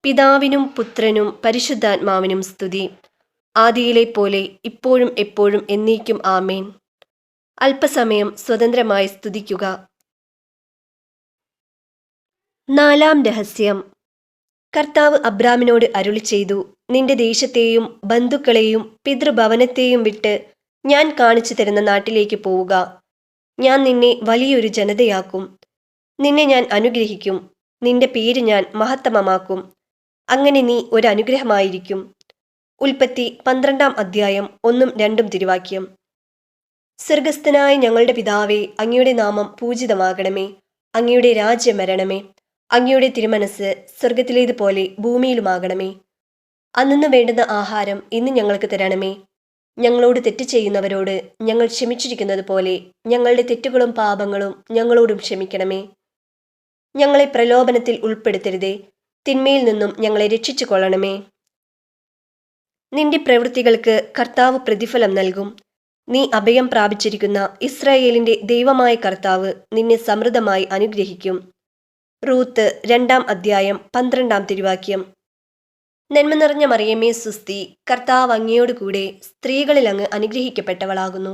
പിതാവിനും പുത്രനും പരിശുദ്ധാത്മാവിനും സ്തുതി, ആദിയിലെ പോലെ ഇപ്പോഴും എപ്പോഴും എന്നേക്കും. ആമേൻ. അല്പസമയം സ്വതന്ത്രമായി സ്തുതിക്കുക. 4-ാം രഹസ്യം. കർത്താവ് അബ്രാമിനോട് അരുളി ചെയ്തു, നിന്റെ ദേശത്തെയും ബന്ധുക്കളെയും പിതൃഭവനത്തെയും വിട്ട് ഞാൻ കാണിച്ചു തരുന്ന നാട്ടിലേക്ക് പോവുക. ഞാൻ നിന്നെ വലിയൊരു ജനതയാക്കും. നിന്നെ ഞാൻ അനുഗ്രഹിക്കും. നിന്റെ പേര് ഞാൻ മഹത്തമമാക്കും. അങ്ങനെ നീ ഒരു അനുഗ്രഹമായിരിക്കും. ഉൽപ്പത്തി 12-ാം അധ്യായം 1-2 തിരുവാക്യം. സ്വർഗസ്ഥനായ ഞങ്ങളുടെ പിതാവേ, അങ്ങയുടെ നാമം പൂജിതമാകണമേ. അങ്ങയുടെ രാജ്യം വരണമേ. അങ്ങയുടെ തിരുമനസ് സ്വർഗത്തിലേതുപോലെ ഭൂമിയിലുമാകണമേ. അന്നു വേണ്ടുന്ന ആഹാരം ഇന്ന് ഞങ്ങൾക്ക് തരണമേ. ഞങ്ങളോട് തെറ്റ് ചെയ്യുന്നവരോട് ഞങ്ങൾ ക്ഷമിച്ചിരിക്കുന്നത് പോലെ ഞങ്ങളുടെ തെറ്റുകളും പാപങ്ങളും ഞങ്ങളോടും ക്ഷമിക്കണമേ. ഞങ്ങളെ പ്രലോഭനത്തിൽ ഉൾപ്പെടുത്തരുതേ, തിന്മയിൽ നിന്നും ഞങ്ങളെ രക്ഷിച്ചു കൊള്ളണമേ. നിന്റെ പ്രവൃത്തികൾക്ക് കർത്താവ് പ്രതിഫലം നൽകും. നീ അഭയം പ്രാപിച്ചിരിക്കുന്ന ഇസ്രായേലിന്റെ ദൈവമായ കർത്താവ് നിന്നെ സമൃദ്ധമായി അനുഗ്രഹിക്കും. റൂത്ത് 2-ാം അധ്യായം 12-ാം തിരുവാക്യം. നന്മ നിറഞ്ഞ മറിയമേ സുസ്തി, കർത്താവ് അങ്ങയോട് കൂടെ സ്ത്രീകളിൽ അങ്ങ് അനുഗ്രഹിക്കപ്പെട്ടവളാകുന്നു.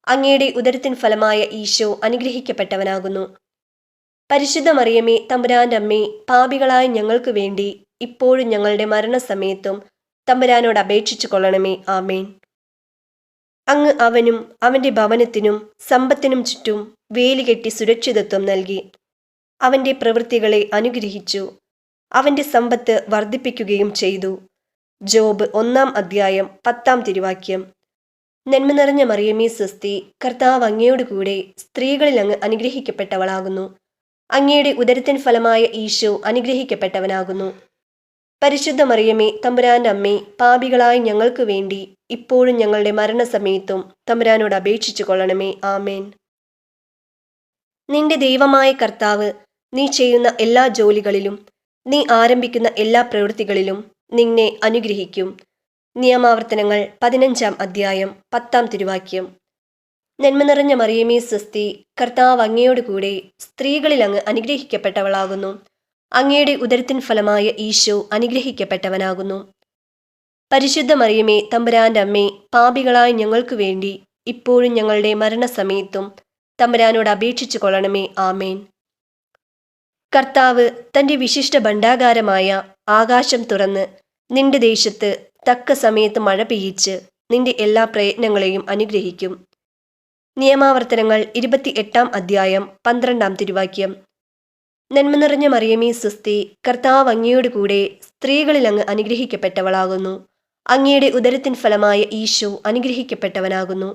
അങ്ങയുടെ ഉദരത്തിൻ ഫലമായ ഈശോ അനുഗ്രഹിക്കപ്പെട്ടവനാകുന്നു. പരിശുദ്ധ മറിയമേ തമ്പുരാന്റെ അമ്മേ, പാപികളായ ഞങ്ങൾക്ക് വേണ്ടി ഇപ്പോഴും ഞങ്ങളുടെ മരണസമയത്തും തമ്പുരാനോട് അപേക്ഷിച്ചു കൊള്ളണമേ. ആമേൻ. അങ്ങ് അവനും അവന്റെ ഭവനത്തിനും സമ്പത്തിനും ചുറ്റും വേലി കെട്ടി സുരക്ഷിതത്വം നൽകി. അവൻ്റെ പ്രവൃത്തികളെ അനുഗ്രഹിച്ചു. അവൻ്റെ സമ്പത്ത് വർദ്ധിപ്പിക്കുകയും ചെയ്തു. ജോബ് 1:10 നന്മ നിറഞ്ഞ മറിയമേ സ്വസ്തി, കർത്താവ് അങ്ങയോടുകൂടെ സ്ത്രീകളിൽ അങ്ങ് അനുഗ്രഹിക്കപ്പെട്ടവളാകുന്നു. അങ്ങയുടെ ഉദരത്തിൻ ഫലമായ ഈശോ അനുഗ്രഹിക്കപ്പെട്ടവനാകുന്നു. പരിശുദ്ധ മറിയമേ, തമ്പുരാന്റെ അമ്മേ, പാപികളായ ഞങ്ങൾക്ക് വേണ്ടി ഇപ്പോഴും ഞങ്ങളുടെ മരണസമയത്തും തമ്പുരാനോട് അപേക്ഷിച്ചു കൊള്ളണമേ. ആമേൻ. നിന്റെ ദൈവമായ കർത്താവ് നീ ചെയ്യുന്ന എല്ലാ ജോലികളിലും നീ ആരംഭിക്കുന്ന എല്ലാ പ്രവൃത്തികളിലും നിന്നെ അനുഗ്രഹിക്കും. നിയമാവർത്തനങ്ങൾ 15:10 നന്മ നിറഞ്ഞ മറിയമേ സ്വസ്തി, കർത്താവ് അങ്ങയോടുകൂടെ സ്ത്രീകളിൽ അങ്ങ് അനുഗ്രഹിക്കപ്പെട്ടവളാകുന്നു. അങ്ങയുടെ ഉദരത്തിൻ ഫലമായ ഈശോ അനുഗ്രഹിക്കപ്പെട്ടവനാകുന്നു. പരിശുദ്ധ മറിയമേ, തമ്പുരാന്റെ അമ്മേ, പാപികളായ ഞങ്ങൾക്ക് വേണ്ടി ഇപ്പോഴും ഞങ്ങളുടെ മരണസമയത്തും തമ്പുരാനോട് അപേക്ഷിച്ചു കൊള്ളണമേ. ആമേൻ. കർത്താവ് തന്റെ വിശിഷ്ട ഭണ്ഡാകാരമായ ആകാശം തുറന്ന് നിന്റെ ദേശത്ത് തക്ക സമയത്ത് മഴ പെയ്യിച്ച് നിന്റെ എല്ലാ പ്രയത്നങ്ങളെയും അനുഗ്രഹിക്കും. നിയമാവർത്തനങ്ങൾ 28:12 നന്മ നിറഞ്ഞ മറിയമേ സ്വസ്തി, കർത്താവ് അങ്ങയോടുകൂടെ സ്ത്രീകളിൽ അങ്ങ് അനുഗ്രഹിക്കപ്പെട്ടവളാകുന്നു. അങ്ങയുടെ ഉദരത്തിൻ ഫലമായ ഈശോ അനുഗ്രഹിക്കപ്പെട്ടവനാകുന്നു.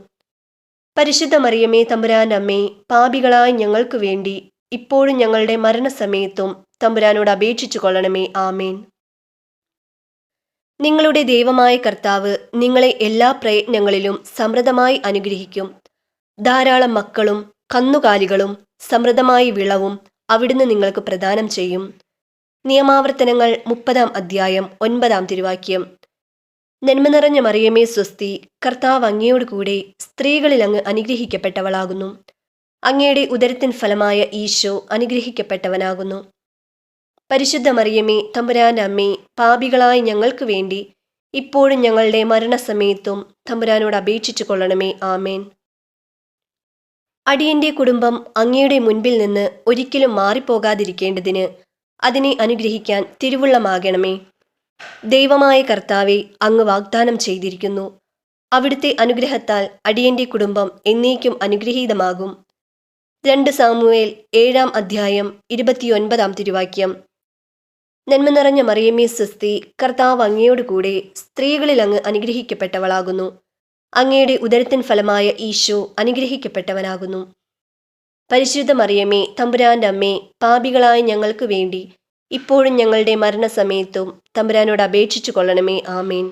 പരിശുദ്ധ മറിയമേ, തമ്പുരാന്റെ അമ്മേ, പാപികളായ ഞങ്ങൾക്ക് വേണ്ടി ഇപ്പോഴും ഞങ്ങളുടെ മരണസമയത്തും തമ്പുരാനോട് അപേക്ഷിച്ചു കൊള്ളണമേ. ആമേൻ. നിങ്ങളുടെ ദൈവമായ കർത്താവ് നിങ്ങളെ എല്ലാ പ്രയത്നങ്ങളിലും സമൃദ്ധമായി അനുഗ്രഹിക്കും. ധാരാളം മക്കളും കന്നുകാലികളും സമൃദ്ധമായ വിളവും അവിടുന്ന് നിങ്ങൾക്ക് പ്രദാനം ചെയ്യും. നിയമാവർത്തനങ്ങൾ 30:9 നന്മ നിറഞ്ഞ മറിയമേ സ്വസ്തി, കർത്താവ് അങ്ങയോടുകൂടെ സ്ത്രീകളിൽ അങ്ങ് അനുഗ്രഹിക്കപ്പെട്ടവളാകുന്നു. അങ്ങയുടെ ഉദരത്തിൻ ഫലമായ ഈശോ അനുഗ്രഹിക്കപ്പെട്ടവനാകുന്നു. പരിശുദ്ധ മറിയമേ, തമ്പുരാന്റെ അമ്മേ, പാപികളായ ഞങ്ങൾക്ക് വേണ്ടി ഇപ്പോഴും ഞങ്ങളുടെ മരണസമയത്തും തമ്പുരാനോട് അപേക്ഷിച്ചു കൊള്ളണമേ. ആമേൻ. അടിയന്റെ കുടുംബം അങ്ങയുടെ മുൻപിൽ നിന്ന് ഒരിക്കലും മാറിപ്പോകാതിരിക്കേണ്ടതിന് അതിനെ അനുഗ്രഹിക്കാൻ തിരുവുള്ളമാകണമേ. ദൈവമായ കർത്താവെ, അങ്ങ് വാഗ്ദാനം ചെയ്തിരിക്കുന്നു. അവിടുത്തെ അനുഗ്രഹത്താൽ അടിയന്റെ കുടുംബം എന്നേക്കും അനുഗ്രഹീതമാകും. 2 സാമുവേൽ 7:29 നന്മ നിറഞ്ഞ മറിയമേ സ്വസ്തി, കർത്താവ് അങ്ങയോടുകൂടെ സ്ത്രീകളിൽ അങ്ങ് അനുഗ്രഹിക്കപ്പെട്ടവളാകുന്നു. അങ്ങയുടെ ഉദരത്തിൻ ഫലമായ ഈശോ അനുഗ്രഹിക്കപ്പെട്ടവനാകുന്നു. പരിശുദ്ധ മറിയമേ, തമ്പുരാന്റെ അമ്മേ, പാപികളായ ഞങ്ങൾക്ക് വേണ്ടി ഇപ്പോഴും ഞങ്ങളുടെ മരണസമയത്തും തമ്പുരാനോട് അപേക്ഷിച്ചു കൊള്ളണമേ. ആമേൻ.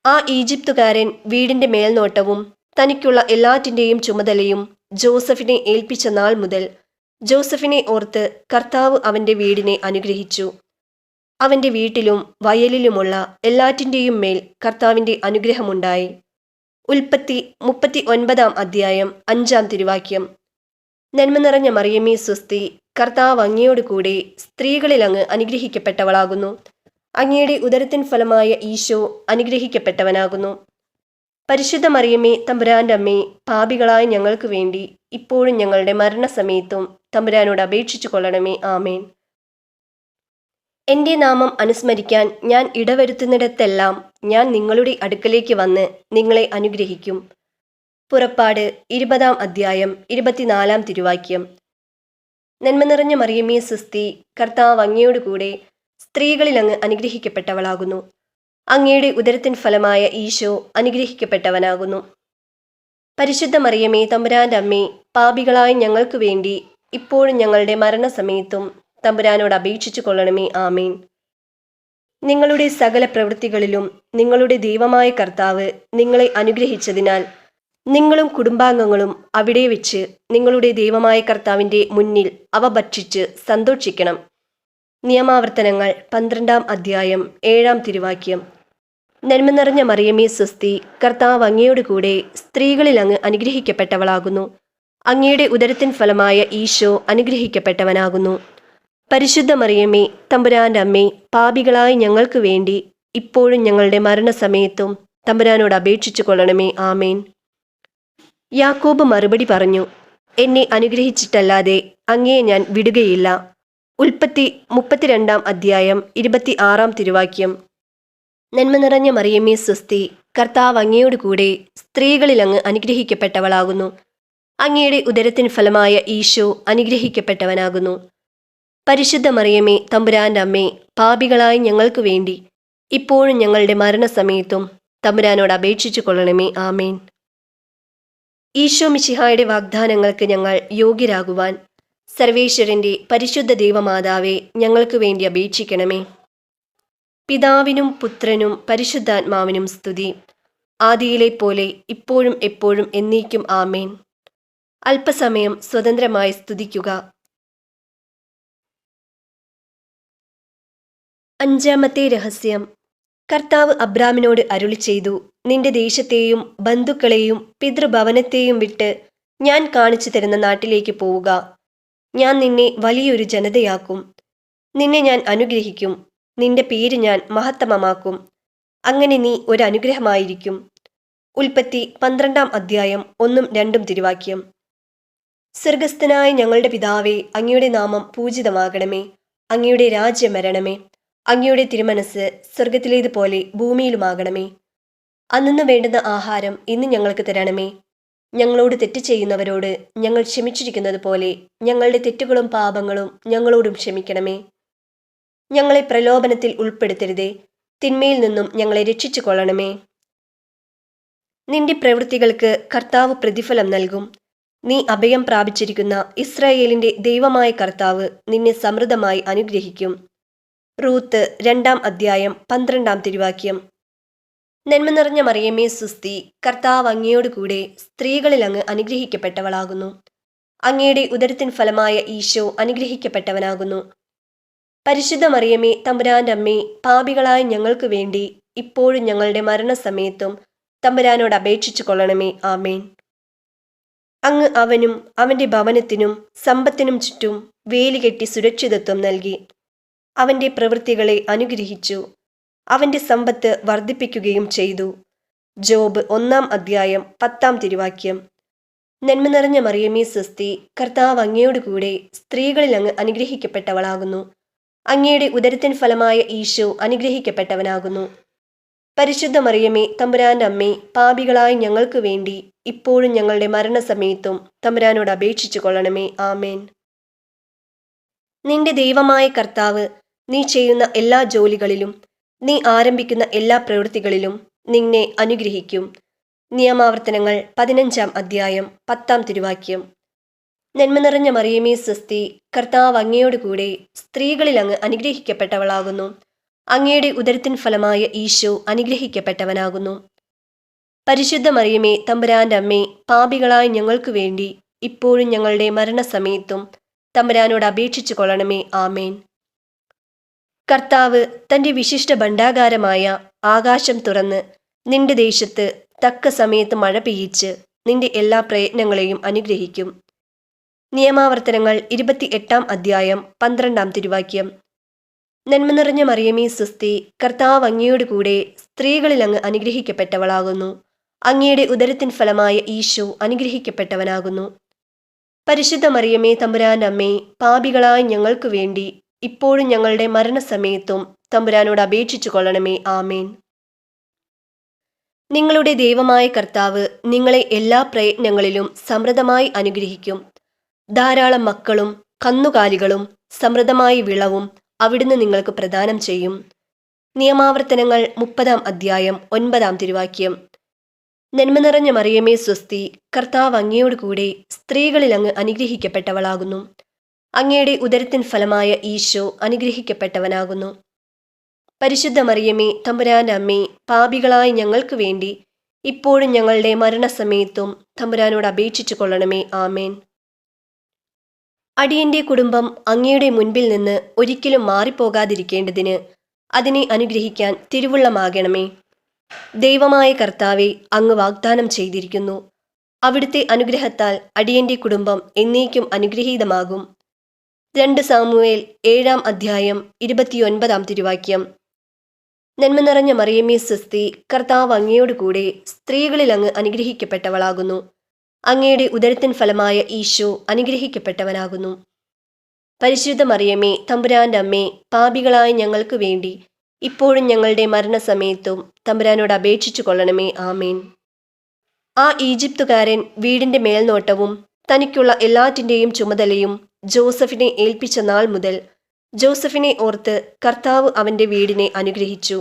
ആ ഈജിപ്തുകാരൻ വീടിന്റെ മേൽനോട്ടവും തനിക്കുള്ള എല്ലാറ്റിൻ്റെയും ചുമതലയും ജോസഫിനെ ഏൽപ്പിച്ച നാൾ മുതൽ ജോസഫിനെ ഓർത്ത് കർത്താവ് അവന്റെ വീടിനെ അനുഗ്രഹിച്ചു. അവന്റെ വീട്ടിലും വയലിലുമുള്ള എല്ലാറ്റിൻ്റെയും മേൽ കർത്താവിന്റെ അനുഗ്രഹമുണ്ടായി. ഉൽപ്പത്തി 39:5 നന്മ നിറഞ്ഞ മറിയമേ സ്വസ്തി, കർത്താവ് അങ്ങയോടുകൂടെ സ്ത്രീകളിൽ അങ്ങ് അനുഗ്രഹിക്കപ്പെട്ടവളാകുന്നു. അങ്ങയുടെ ഉദരത്തിൻ ഫലമായ ഈശോ അനുഗ്രഹിക്കപ്പെട്ടവനാകുന്നു. പരിശുദ്ധ മറിയമേ, തമ്പുരാന്റെ അമ്മേ, പാപികളായ ഞങ്ങൾക്ക് വേണ്ടി ഇപ്പോഴും ഞങ്ങളുടെ മരണസമയത്തും തമ്പുരാനോട് അപേക്ഷിച്ചു കൊള്ളണമേ. ആമേൻ. എൻ്റെ നാമം അനുസ്മരിക്കാൻ ഞാൻ ഇടവരുത്തുന്നിടത്തെല്ലാം ഞാൻ നിങ്ങളുടെ അടുക്കലേക്ക് വന്ന് നിങ്ങളെ അനുഗ്രഹിക്കും. പുറപ്പാട് 20:24 നന്മ നിറഞ്ഞ മറിയമേ സ്വസ്തി, കർത്താവ് അങ്ങയോടുകൂടെ സ്ത്രീകളിൽ അങ്ങ് അനുഗ്രഹിക്കപ്പെട്ടവളാകുന്നു. അങ്ങയുടെ ഉദരത്തിൻ ഫലമായ ഈശോ അനുഗ്രഹിക്കപ്പെട്ടവനാകുന്നു. പരിശുദ്ധ മറിയമേ, തമ്പുരാന്റെ അമ്മേ, പാപികളായ ഞങ്ങൾക്ക് വേണ്ടി ഇപ്പോഴും ഞങ്ങളുടെ മരണസമയത്തും തമ്പുരാനോട് അപേക്ഷിച്ചു കൊള്ളണമേ. ആമേൻ. നിങ്ങളുടെ സകല പ്രവൃത്തികളിലും നിങ്ങളുടെ ദൈവമായ കർത്താവ് നിങ്ങളെ അനുഗ്രഹിച്ചതിനാൽ നിങ്ങളും കുടുംബാംഗങ്ങളും അവിടെ വെച്ച് നിങ്ങളുടെ ദൈവമായ കർത്താവിൻ്റെ മുന്നിൽ അവ ഭക്ഷിച്ച് സന്തോഷിക്കണം. നിയമാവർത്തനങ്ങൾ 12:7 നന്മ നിറഞ്ഞ മറിയമേ സ്വസ്തി, കർത്താവ് അങ്ങയോടുകൂടെ സ്ത്രീകളിൽ അങ്ങ് അനുഗ്രഹിക്കപ്പെട്ടവളാകുന്നു. അങ്ങയുടെ ഉദരത്തിൻ ഫലമായ ഈശോ അനുഗ്രഹിക്കപ്പെട്ടവനാകുന്നു. പരിശുദ്ധ മറിയമേ, തമ്പുരാന്റെ അമ്മേ, പാപികളായ ഞങ്ങൾക്ക് വേണ്ടി ഇപ്പോഴും ഞങ്ങളുടെ മരണസമയത്തും തമ്പുരാനോട് അപേക്ഷിച്ചു കൊള്ളണമേ. ആമേൻ. യാക്കോബ് മറുപടി പറഞ്ഞു, എന്നെ അനുഗ്രഹിച്ചിട്ടല്ലാതെ അങ്ങയെ ഞാൻ വിടുകയില്ല. ഉൽപ്പത്തി 32:26 നന്മ നിറഞ്ഞ മറിയമേ സ്വസ്തി, കർത്താവ് അങ്ങയോടുകൂടെ സ്ത്രീകളിൽ അങ്ങ് അനുഗ്രഹിക്കപ്പെട്ടവളാകുന്നു. അങ്ങയുടെ ഉദരത്തിൻ ഫലമായ ഈശോ അനുഗ്രഹിക്കപ്പെട്ടവനാകുന്നു. പരിശുദ്ധ മറിയമേ തമ്പുരാന്റെ അമ്മേ, പാപികളായ ഞങ്ങൾക്ക് വേണ്ടി ഇപ്പോഴും ഞങ്ങളുടെ മരണസമയത്തും തമ്പുരാനോട് അപേക്ഷിച്ചു കൊള്ളണമേ. ആമേൻ. ഈശോ മിശിഹായുടെ വാഗ്ദാനങ്ങൾക്ക് ഞങ്ങൾ യോഗ്യരാകുവാൻ സർവേശ്വരന്റെ പരിശുദ്ധ ദൈവമാതാവേ, ഞങ്ങൾക്ക് വേണ്ടി അപേക്ഷിക്കണമേ. പിതാവിനും പുത്രനും പരിശുദ്ധാത്മാവിനും സ്തുതി, ആദിയിലെ പോലെ ഇപ്പോഴും എപ്പോഴും എന്നേക്കും. ആമേൻ. അല്പസമയം സ്വതന്ത്രമായി സ്തുതിക്കുക. അഞ്ചാമത്തെ രഹസ്യം. കർത്താവ് അബ്രാമിനോട് അരുളി ചെയ്തു, നിന്റെ ദേശത്തെയും ബന്ധുക്കളെയും പിതൃഭവനത്തെയും വിട്ട് ഞാൻ കാണിച്ചു തരുന്ന നാട്ടിലേക്ക് പോവുക. ഞാൻ നിന്നെ വലിയൊരു ജനതയാക്കും. നിന്നെ ഞാൻ അനുഗ്രഹിക്കും. നിന്റെ പേര് ഞാൻ മഹത്തമമാക്കും. അങ്ങനെ നീ ഒരു അനുഗ്രഹമായിരിക്കും. ഉൽപ്പത്തി 12-ാം അധ്യായം 1-2 തിരുവാക്യം. സ്വർഗസ്ഥനായ ഞങ്ങളുടെ പിതാവേ, അങ്ങയുടെ നാമം പൂജിതമാകണമേ. അങ്ങയുടെ രാജ്യം വരണമേ. അങ്ങയുടെ തിരുമനസ് സ്വർഗത്തിലേതുപോലെ ഭൂമിയിലുമാകണമേ. അന്നു വേണ്ടുന്ന ആഹാരം ഇന്ന് ഞങ്ങൾക്ക് തരണമേ. ഞങ്ങളോട് തെറ്റ് ചെയ്യുന്നവരോട് ഞങ്ങൾ ക്ഷമിച്ചിരിക്കുന്നത് പോലെ ഞങ്ങളുടെ തെറ്റുകളും പാപങ്ങളും ഞങ്ങളോടും ക്ഷമിക്കണമേ. ഞങ്ങളെ പ്രലോഭനത്തിൽ ഉൾപ്പെടുത്തരുതേ, തിന്മയിൽ നിന്നും ഞങ്ങളെ രക്ഷിച്ചു കൊള്ളണമേ. നിന്റെ പ്രവൃത്തികൾക്ക് കർത്താവ് പ്രതിഫലം നൽകും. നീ അഭയം പ്രാപിച്ചിരിക്കുന്ന ഇസ്രായേലിന്റെ ദൈവമായ കർത്താവ് നിന്നെ സമൃദ്ധമായി അനുഗ്രഹിക്കും. റൂത്ത് 2-ാം അധ്യായം 12-ാം തിരുവാക്യം. നന്മ നിറഞ്ഞ മറിയമേ സുസ്തി, കർത്താവ് അങ്ങയോട് കൂടെ സ്ത്രീകളിൽ അങ്ങ് അനുഗ്രഹിക്കപ്പെട്ടവളാകുന്നു. അങ്ങയുടെ ഉദരത്തിൻ ഫലമായ ഈശോ അനുഗ്രഹിക്കപ്പെട്ടവനാകുന്നു. പരിശുദ്ധ മറിയമേ തമ്പുരാന്റെ അമ്മേ, പാപികളായ ഞങ്ങൾക്ക് വേണ്ടി ഇപ്പോഴും ഞങ്ങളുടെ മരണസമയത്തും തമ്പുരാനോട് അപേക്ഷിച്ചു കൊള്ളണമേ. ആമേൻ. അങ്ങ് അവനും അവന്റെ ഭവനത്തിനും സമ്പത്തിനും ചുറ്റും വേലികെട്ടി സുരക്ഷിതത്വം നൽകി. അവന്റെ പ്രവൃത്തികളെ അനുഗ്രഹിച്ചു. അവന്റെ സമ്പത്ത് വർദ്ധിപ്പിക്കുകയും ചെയ്തു. ജോബ് 1-ാം അധ്യായം 10-ാം തിരുവാക്യം. നന്മ നിറഞ്ഞ മറിയമേ സ്വസ്തി, കർത്താവ് അങ്ങയോട് കൂടെ സ്ത്രീകളിൽ അങ്ങ് അനുഗ്രഹിക്കപ്പെട്ടവളാകുന്നു. അങ്ങയുടെ ഉദരത്തിൻ ഫലമായ ഈശോ അനുഗ്രഹിക്കപ്പെട്ടവനാകുന്നു. പരിശുദ്ധ മറിയമേ തമ്പുരാന്റെ അമ്മേ, പാപികളായ ഞങ്ങൾക്ക് വേണ്ടി ഇപ്പോഴും ഞങ്ങളുടെ മരണസമയത്തും തമ്പുരാനോട് അപേക്ഷിച്ചു കൊള്ളണമേ. ആമേൻ. നിന്റെ ദൈവമായ കർത്താവ് നീ ചെയ്യുന്ന എല്ലാ ജോലികളിലും നീ ആരംഭിക്കുന്ന എല്ലാ പ്രവൃത്തികളിലും നിന്നെ അനുഗ്രഹിക്കും. നിയമാവർത്തനങ്ങൾ 15-ാം അധ്യായം 10-ാം തിരുവാക്യം. നന്മ നിറഞ്ഞ മറിയമേ സ്വസ്തി, കർത്താവ് അങ്ങയോട് കൂടെ സ്ത്രീകളിൽ അങ്ങ് അനുഗ്രഹിക്കപ്പെട്ടവളാകുന്നു. അങ്ങയുടെ ഉദരത്തിൻ ഫലമായ ഈശോ അനുഗ്രഹിക്കപ്പെട്ടവനാകുന്നു. പരിശുദ്ധ മറിയമേ തമ്പുരാന്റെ അമ്മേ, പാപികളായ ഞങ്ങൾക്ക് വേണ്ടി ഇപ്പോഴും ഞങ്ങളുടെ മരണസമയത്തും തമ്പുരാനോട് അപേക്ഷിച്ചു കൊള്ളണമേ. ആമേൻ. കർത്താവ് തന്റെ വിശിഷ്ട ഭണ്ഡാകാരമായ ആകാശം തുറന്ന് നിന്റെ ദേശത്ത് തക്ക സമയത്ത് മഴ പെയ്യിച്ച് നിന്റെ എല്ലാ പ്രയത്നങ്ങളെയും അനുഗ്രഹിക്കും. നിയമാവർത്തനങ്ങൾ 28-ാം അധ്യായം 12-ാം തിരുവാക്യം. നന്മ നിറഞ്ഞ മറിയമേ സ്വസ്തി, കർത്താവ് അങ്ങയോട് കൂടെ സ്ത്രീകളിൽ അങ്ങ് അനുഗ്രഹിക്കപ്പെട്ടവളാകുന്നു. അങ്ങയുടെ ഉദരത്തിൻ ഫലമായ ഈശോ അനുഗ്രഹിക്കപ്പെട്ടവനാകുന്നു. പരിശുദ്ധ മറിയമേ തമ്പുരാന്റെ അമ്മേ, പാപികളായ ഞങ്ങൾക്ക് വേണ്ടി ഇപ്പോഴും ഞങ്ങളുടെ മരണസമയത്തും തമ്പുരാനോട് അപേക്ഷിച്ചു കൊള്ളണമേ. ആമേൻ. നിങ്ങളുടെ ദൈവമായ കർത്താവ് നിങ്ങളെ എല്ലാ പ്രയത്നങ്ങളിലും സമൃദ്ധമായി അനുഗ്രഹിക്കും. ധാരാളം മക്കളും കന്നുകാലികളും സമൃദ്ധമായ വിളവും അവിടുന്ന് നിങ്ങൾക്ക് പ്രദാനം ചെയ്യും. നിയമാവർത്തനങ്ങൾ 30-ാം അധ്യായം 9-ാം തിരുവാക്യം. നന്മ നിറഞ്ഞ മറിയമേ സ്വസ്തി, കർത്താവ് അങ്ങയോട് കൂടെ സ്ത്രീകളിൽ അങ്ങ് അനുഗ്രഹിക്കപ്പെട്ടവളാകുന്നു. അങ്ങയുടെ ഉദരത്തിൻ ഫലമായ ഈശോ അനുഗ്രഹിക്കപ്പെട്ടവനാകുന്നു. പരിശുദ്ധ മറിയമേ തമ്പുരാന്റെ അമ്മേ, പാപികളായ ഞങ്ങൾക്ക് വേണ്ടി ഇപ്പോഴും ഞങ്ങളുടെ മരണസമയത്തും തമ്പുരാനോട് അപേക്ഷിച്ചു കൊള്ളണമേ. ആമേൻ. അടിയന്റെ കുടുംബം അങ്ങയുടെ മുൻപിൽ നിന്ന് ഒരിക്കലും മാറിപ്പോകാതിരിക്കേണ്ടതിന് അതിനെ അനുഗ്രഹിക്കാൻ തിരുവുള്ളമാകണമേ. ദൈവമായ കർത്താവെ, അങ്ങ് വാഗ്ദാനം ചെയ്തിരിക്കുന്നു. അവിടുത്തെ അനുഗ്രഹത്താൽ അടിയന്റെ കുടുംബം എന്നേക്കും അനുഗ്രഹീതമാകും. 2 സാമുവേൽ 7-ാം അധ്യായം 29-ാം തിരുവാക്യം. നന്മ നിറഞ്ഞ മറിയമേ സ്വസ്തി, കർത്താവ് അങ്ങയോട് കൂടെ സ്ത്രീകളിൽ അങ്ങ് അനുഗ്രഹിക്കപ്പെട്ടവളാകുന്നു. അങ്ങയുടെ ഉദരത്തിൻ ഫലമായ ഈശോ അനുഗ്രഹിക്കപ്പെട്ടവനാകുന്നു. പരിശുദ്ധ മറിയമേ തമ്പുരാന്റെ അമ്മേ, പാപികളായ ഞങ്ങൾക്ക് വേണ്ടി ഇപ്പോഴും ഞങ്ങളുടെ മരണസമയത്തും തമ്പുരാനോട് അപേക്ഷിച്ചു കൊള്ളണമേ. ആമേൻ. ആ ഈജിപ്തുകാരൻ വീടിന്റെ മേൽനോട്ടവും തനിക്കുള്ള എല്ലാറ്റിൻ്റെയും ചുമതലയും ജോസഫിനെ ഏൽപ്പിച്ച നാൾ മുതൽ ജോസഫിനെ ഓർത്ത് കർത്താവ് അവന്റെ വീടിനെ അനുഗ്രഹിച്ചു.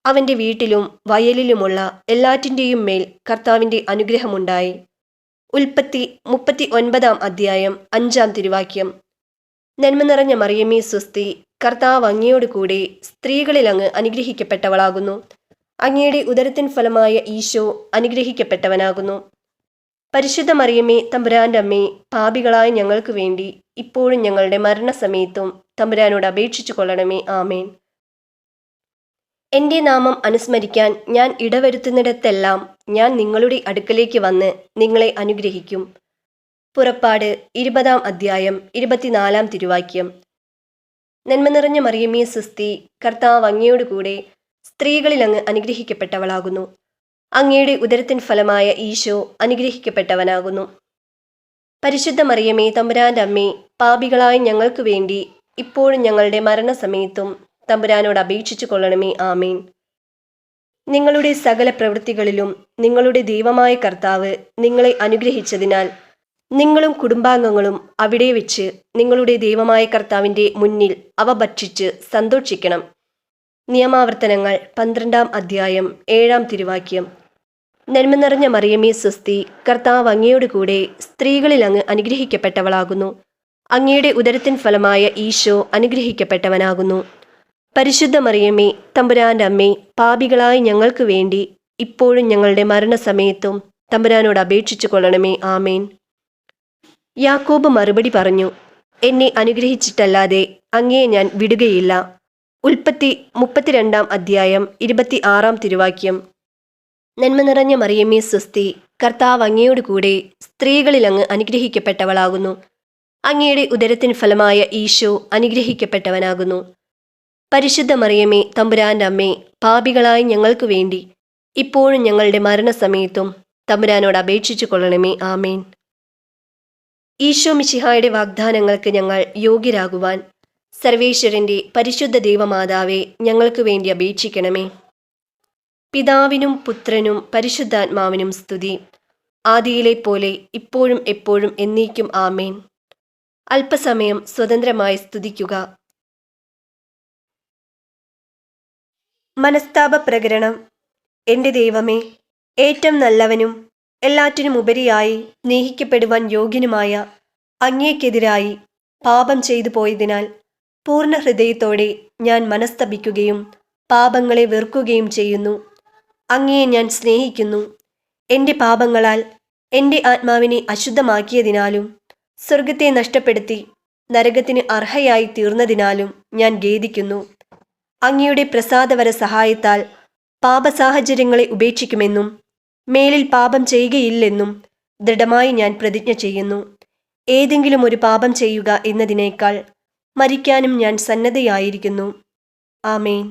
അവന്റെ വീട്ടിലും വയലിലുമുള്ള എല്ലാറ്റിൻ്റെയും മേൽ കർത്താവിന്റെ അനുഗ്രഹമുണ്ടായി. ഉൽപ്പത്തി 39 അധ്യായം 5 തിരുവാക്യം. നന്മ നിറഞ്ഞ മറിയമേ സ്വസ്തി, കർത്താവ് അങ്ങയോട് കൂടെ സ്ത്രീകളിൽ അങ്ങ് അനുഗ്രഹിക്കപ്പെട്ടവളാകുന്നു. അങ്ങയുടെ ഉദരത്തിൻ ഫലമായ ഈശോ അനുഗ്രഹിക്കപ്പെട്ടവനാകുന്നു. പരിശുദ്ധ മറിയമേ തമ്പുരാന്റെ അമ്മേ, പാപികളായ ഞങ്ങൾക്ക് വേണ്ടി ഇപ്പോഴും ഞങ്ങളുടെ മരണസമയത്തും തമ്പുരാനോട് അപേക്ഷിച്ചു കൊള്ളണമേ. ആമേൻ. എൻ്റെ നാമം അനുസ്മരിക്കാൻ ഞാൻ ഇടവരുത്തുന്നിടത്തെല്ലാം ഞാൻ നിങ്ങളുടെ അടുക്കലേക്ക് വന്ന് നിങ്ങളെ അനുഗ്രഹിക്കും. പുറപ്പാട് 20 അധ്യായം 24 തിരുവാക്യം. നന്മ നിറഞ്ഞ മറിയമേ സ്വസ്തി, കർത്താവ് അങ്ങയോട് കൂടെ സ്ത്രീകളിൽ അങ്ങ് അനുഗ്രഹിക്കപ്പെട്ടവളാകുന്നു. അങ്ങയുടെ ഉദരത്തിൻ ഫലമായ ഈശോ അനുഗ്രഹിക്കപ്പെട്ടവനാകുന്നു. പരിശുദ്ധ മറിയമേ തമ്പുരാന്റെ അമ്മേ, പാപികളായ ഞങ്ങൾക്ക് വേണ്ടി ഇപ്പോഴും ഞങ്ങളുടെ മരണസമയത്തും തമ്പുരാനോട് അപേക്ഷിച്ചു കൊള്ളണമേ. ആമേൻ. നിങ്ങളുടെ സകല പ്രവൃത്തികളിലും നിങ്ങളുടെ ദൈവമായ കർത്താവ് നിങ്ങളെ അനുഗ്രഹിച്ചതിനാൽ നിങ്ങളും കുടുംബാംഗങ്ങളും അവിടെ വെച്ച് നിങ്ങളുടെ ദൈവമായ കർത്താവിൻ്റെ മുന്നിൽ അവ ഭക്ഷിച്ച് സന്തോഷിക്കണം. നിയമാവർത്തനങ്ങൾ 12 അധ്യായം 7 തിരുവാക്യം. നന്മ നിറഞ്ഞ മറിയമേ സ്വസ്തി, കർത്താവ് അങ്ങയോട് കൂടെ സ്ത്രീകളിൽ അങ്ങ് അനുഗ്രഹിക്കപ്പെട്ടവളാകുന്നു. അങ്ങയുടെ ഉദരത്തിൻ ഫലമായ ഈശോ അനുഗ്രഹിക്കപ്പെട്ടവനാകുന്നു. പരിശുദ്ധ മറിയമേ തമ്പുരാന്റെ അമ്മേ, പാപികളായ ഞങ്ങൾക്ക് വേണ്ടി ഇപ്പോഴും ഞങ്ങളുടെ മരണസമയത്തും തമ്പുരാനോട് അപേക്ഷിച്ചു കൊള്ളണമേ. ആമേൻ. യാക്കോബ് മറുപടി പറഞ്ഞു, എന്നെ അനുഗ്രഹിച്ചിട്ടല്ലാതെ അങ്ങയെ ഞാൻ വിടുകയില്ല. ഉൽപ്പത്തി 32 അധ്യായം 26 തിരുവാക്യം. നന്മ നിറഞ്ഞ മറിയമേ സ്വസ്തി, കർത്താവ് അങ്ങയോട് കൂടെ സ്ത്രീകളിൽ അങ്ങ് അനുഗ്രഹിക്കപ്പെട്ടവളാകുന്നു. അങ്ങയുടെ ഉദരത്തിൻ ഫലമായ ഈശോ അനുഗ്രഹിക്കപ്പെട്ടവനാകുന്നു. പരിശുദ്ധ മറിയമേ തമ്പുരാന്റെ അമ്മേ, പാപികളായ ഞങ്ങൾക്ക് വേണ്ടി ഇപ്പോഴും ഞങ്ങളുടെ മരണസമയത്തും തമ്പുരാനോട് അപേക്ഷിച്ചു കൊള്ളണമേ. ആമേൻ. ഈശോ മിശിഹായുടെ വാഗ്ദാനങ്ങൾക്ക് ഞങ്ങൾ യോഗ്യരാകുവാൻ സർവേശ്വരന്റെ പരിശുദ്ധ ദൈവമാതാവേ, ഞങ്ങൾക്ക് വേണ്ടി അപേക്ഷിക്കണമേ. പിതാവിനും പുത്രനും പരിശുദ്ധാത്മാവിനും സ്തുതി, ആദിയിലെ പോലെ ഇപ്പോഴും എപ്പോഴും എന്നേക്കും. ആമേൻ. അല്പസമയം സ്വതന്ത്രമായി സ്തുതിക്കുക. മനസ്താപ പ്രകരണം. എൻ്റെ ദൈവമേ, ഏറ്റവും നല്ലവനും എല്ലാറ്റിനും ഉപരിയായി സ്നേഹിക്കപ്പെടുവാൻ യോഗ്യനുമായ അങ്ങേക്കെതിരായി പാപം ചെയ്തു പോയതിനാൽ പൂർണ്ണ ഹൃദയത്തോടെ ഞാൻ മനസ്തപിക്കുകയും പാപങ്ങളെ വെറുക്കുകയും ചെയ്യുന്നു. അങ്ങയെ ഞാൻ സ്നേഹിക്കുന്നു. എൻ്റെ പാപങ്ങളാൽ എൻ്റെ ആത്മാവിനെ അശുദ്ധമാക്കിയതിനാലും സ്വർഗത്തെ നഷ്ടപ്പെടുത്തി നരകത്തിന് അർഹയായി തീർന്നതിനാലും ഞാൻ ഖേദിക്കുന്നു. അങ്ങയുടെ പ്രസാദവര സഹായത്താൽ പാപസാഹചര്യങ്ങളെ ഉപേക്ഷിക്കുമെന്നും മേലിൽ പാപം ചെയ്യുകയില്ലെന്നും ദൃഢമായി ഞാൻ പ്രതിജ്ഞ ചെയ്യുന്നു. ഏതെങ്കിലും ഒരു പാപം ചെയ്യുക എന്നതിനേക്കാൾ മരിക്കാനും ഞാൻ സന്നദ്ധയായിരിക്കുന്നു. ആമേൻ.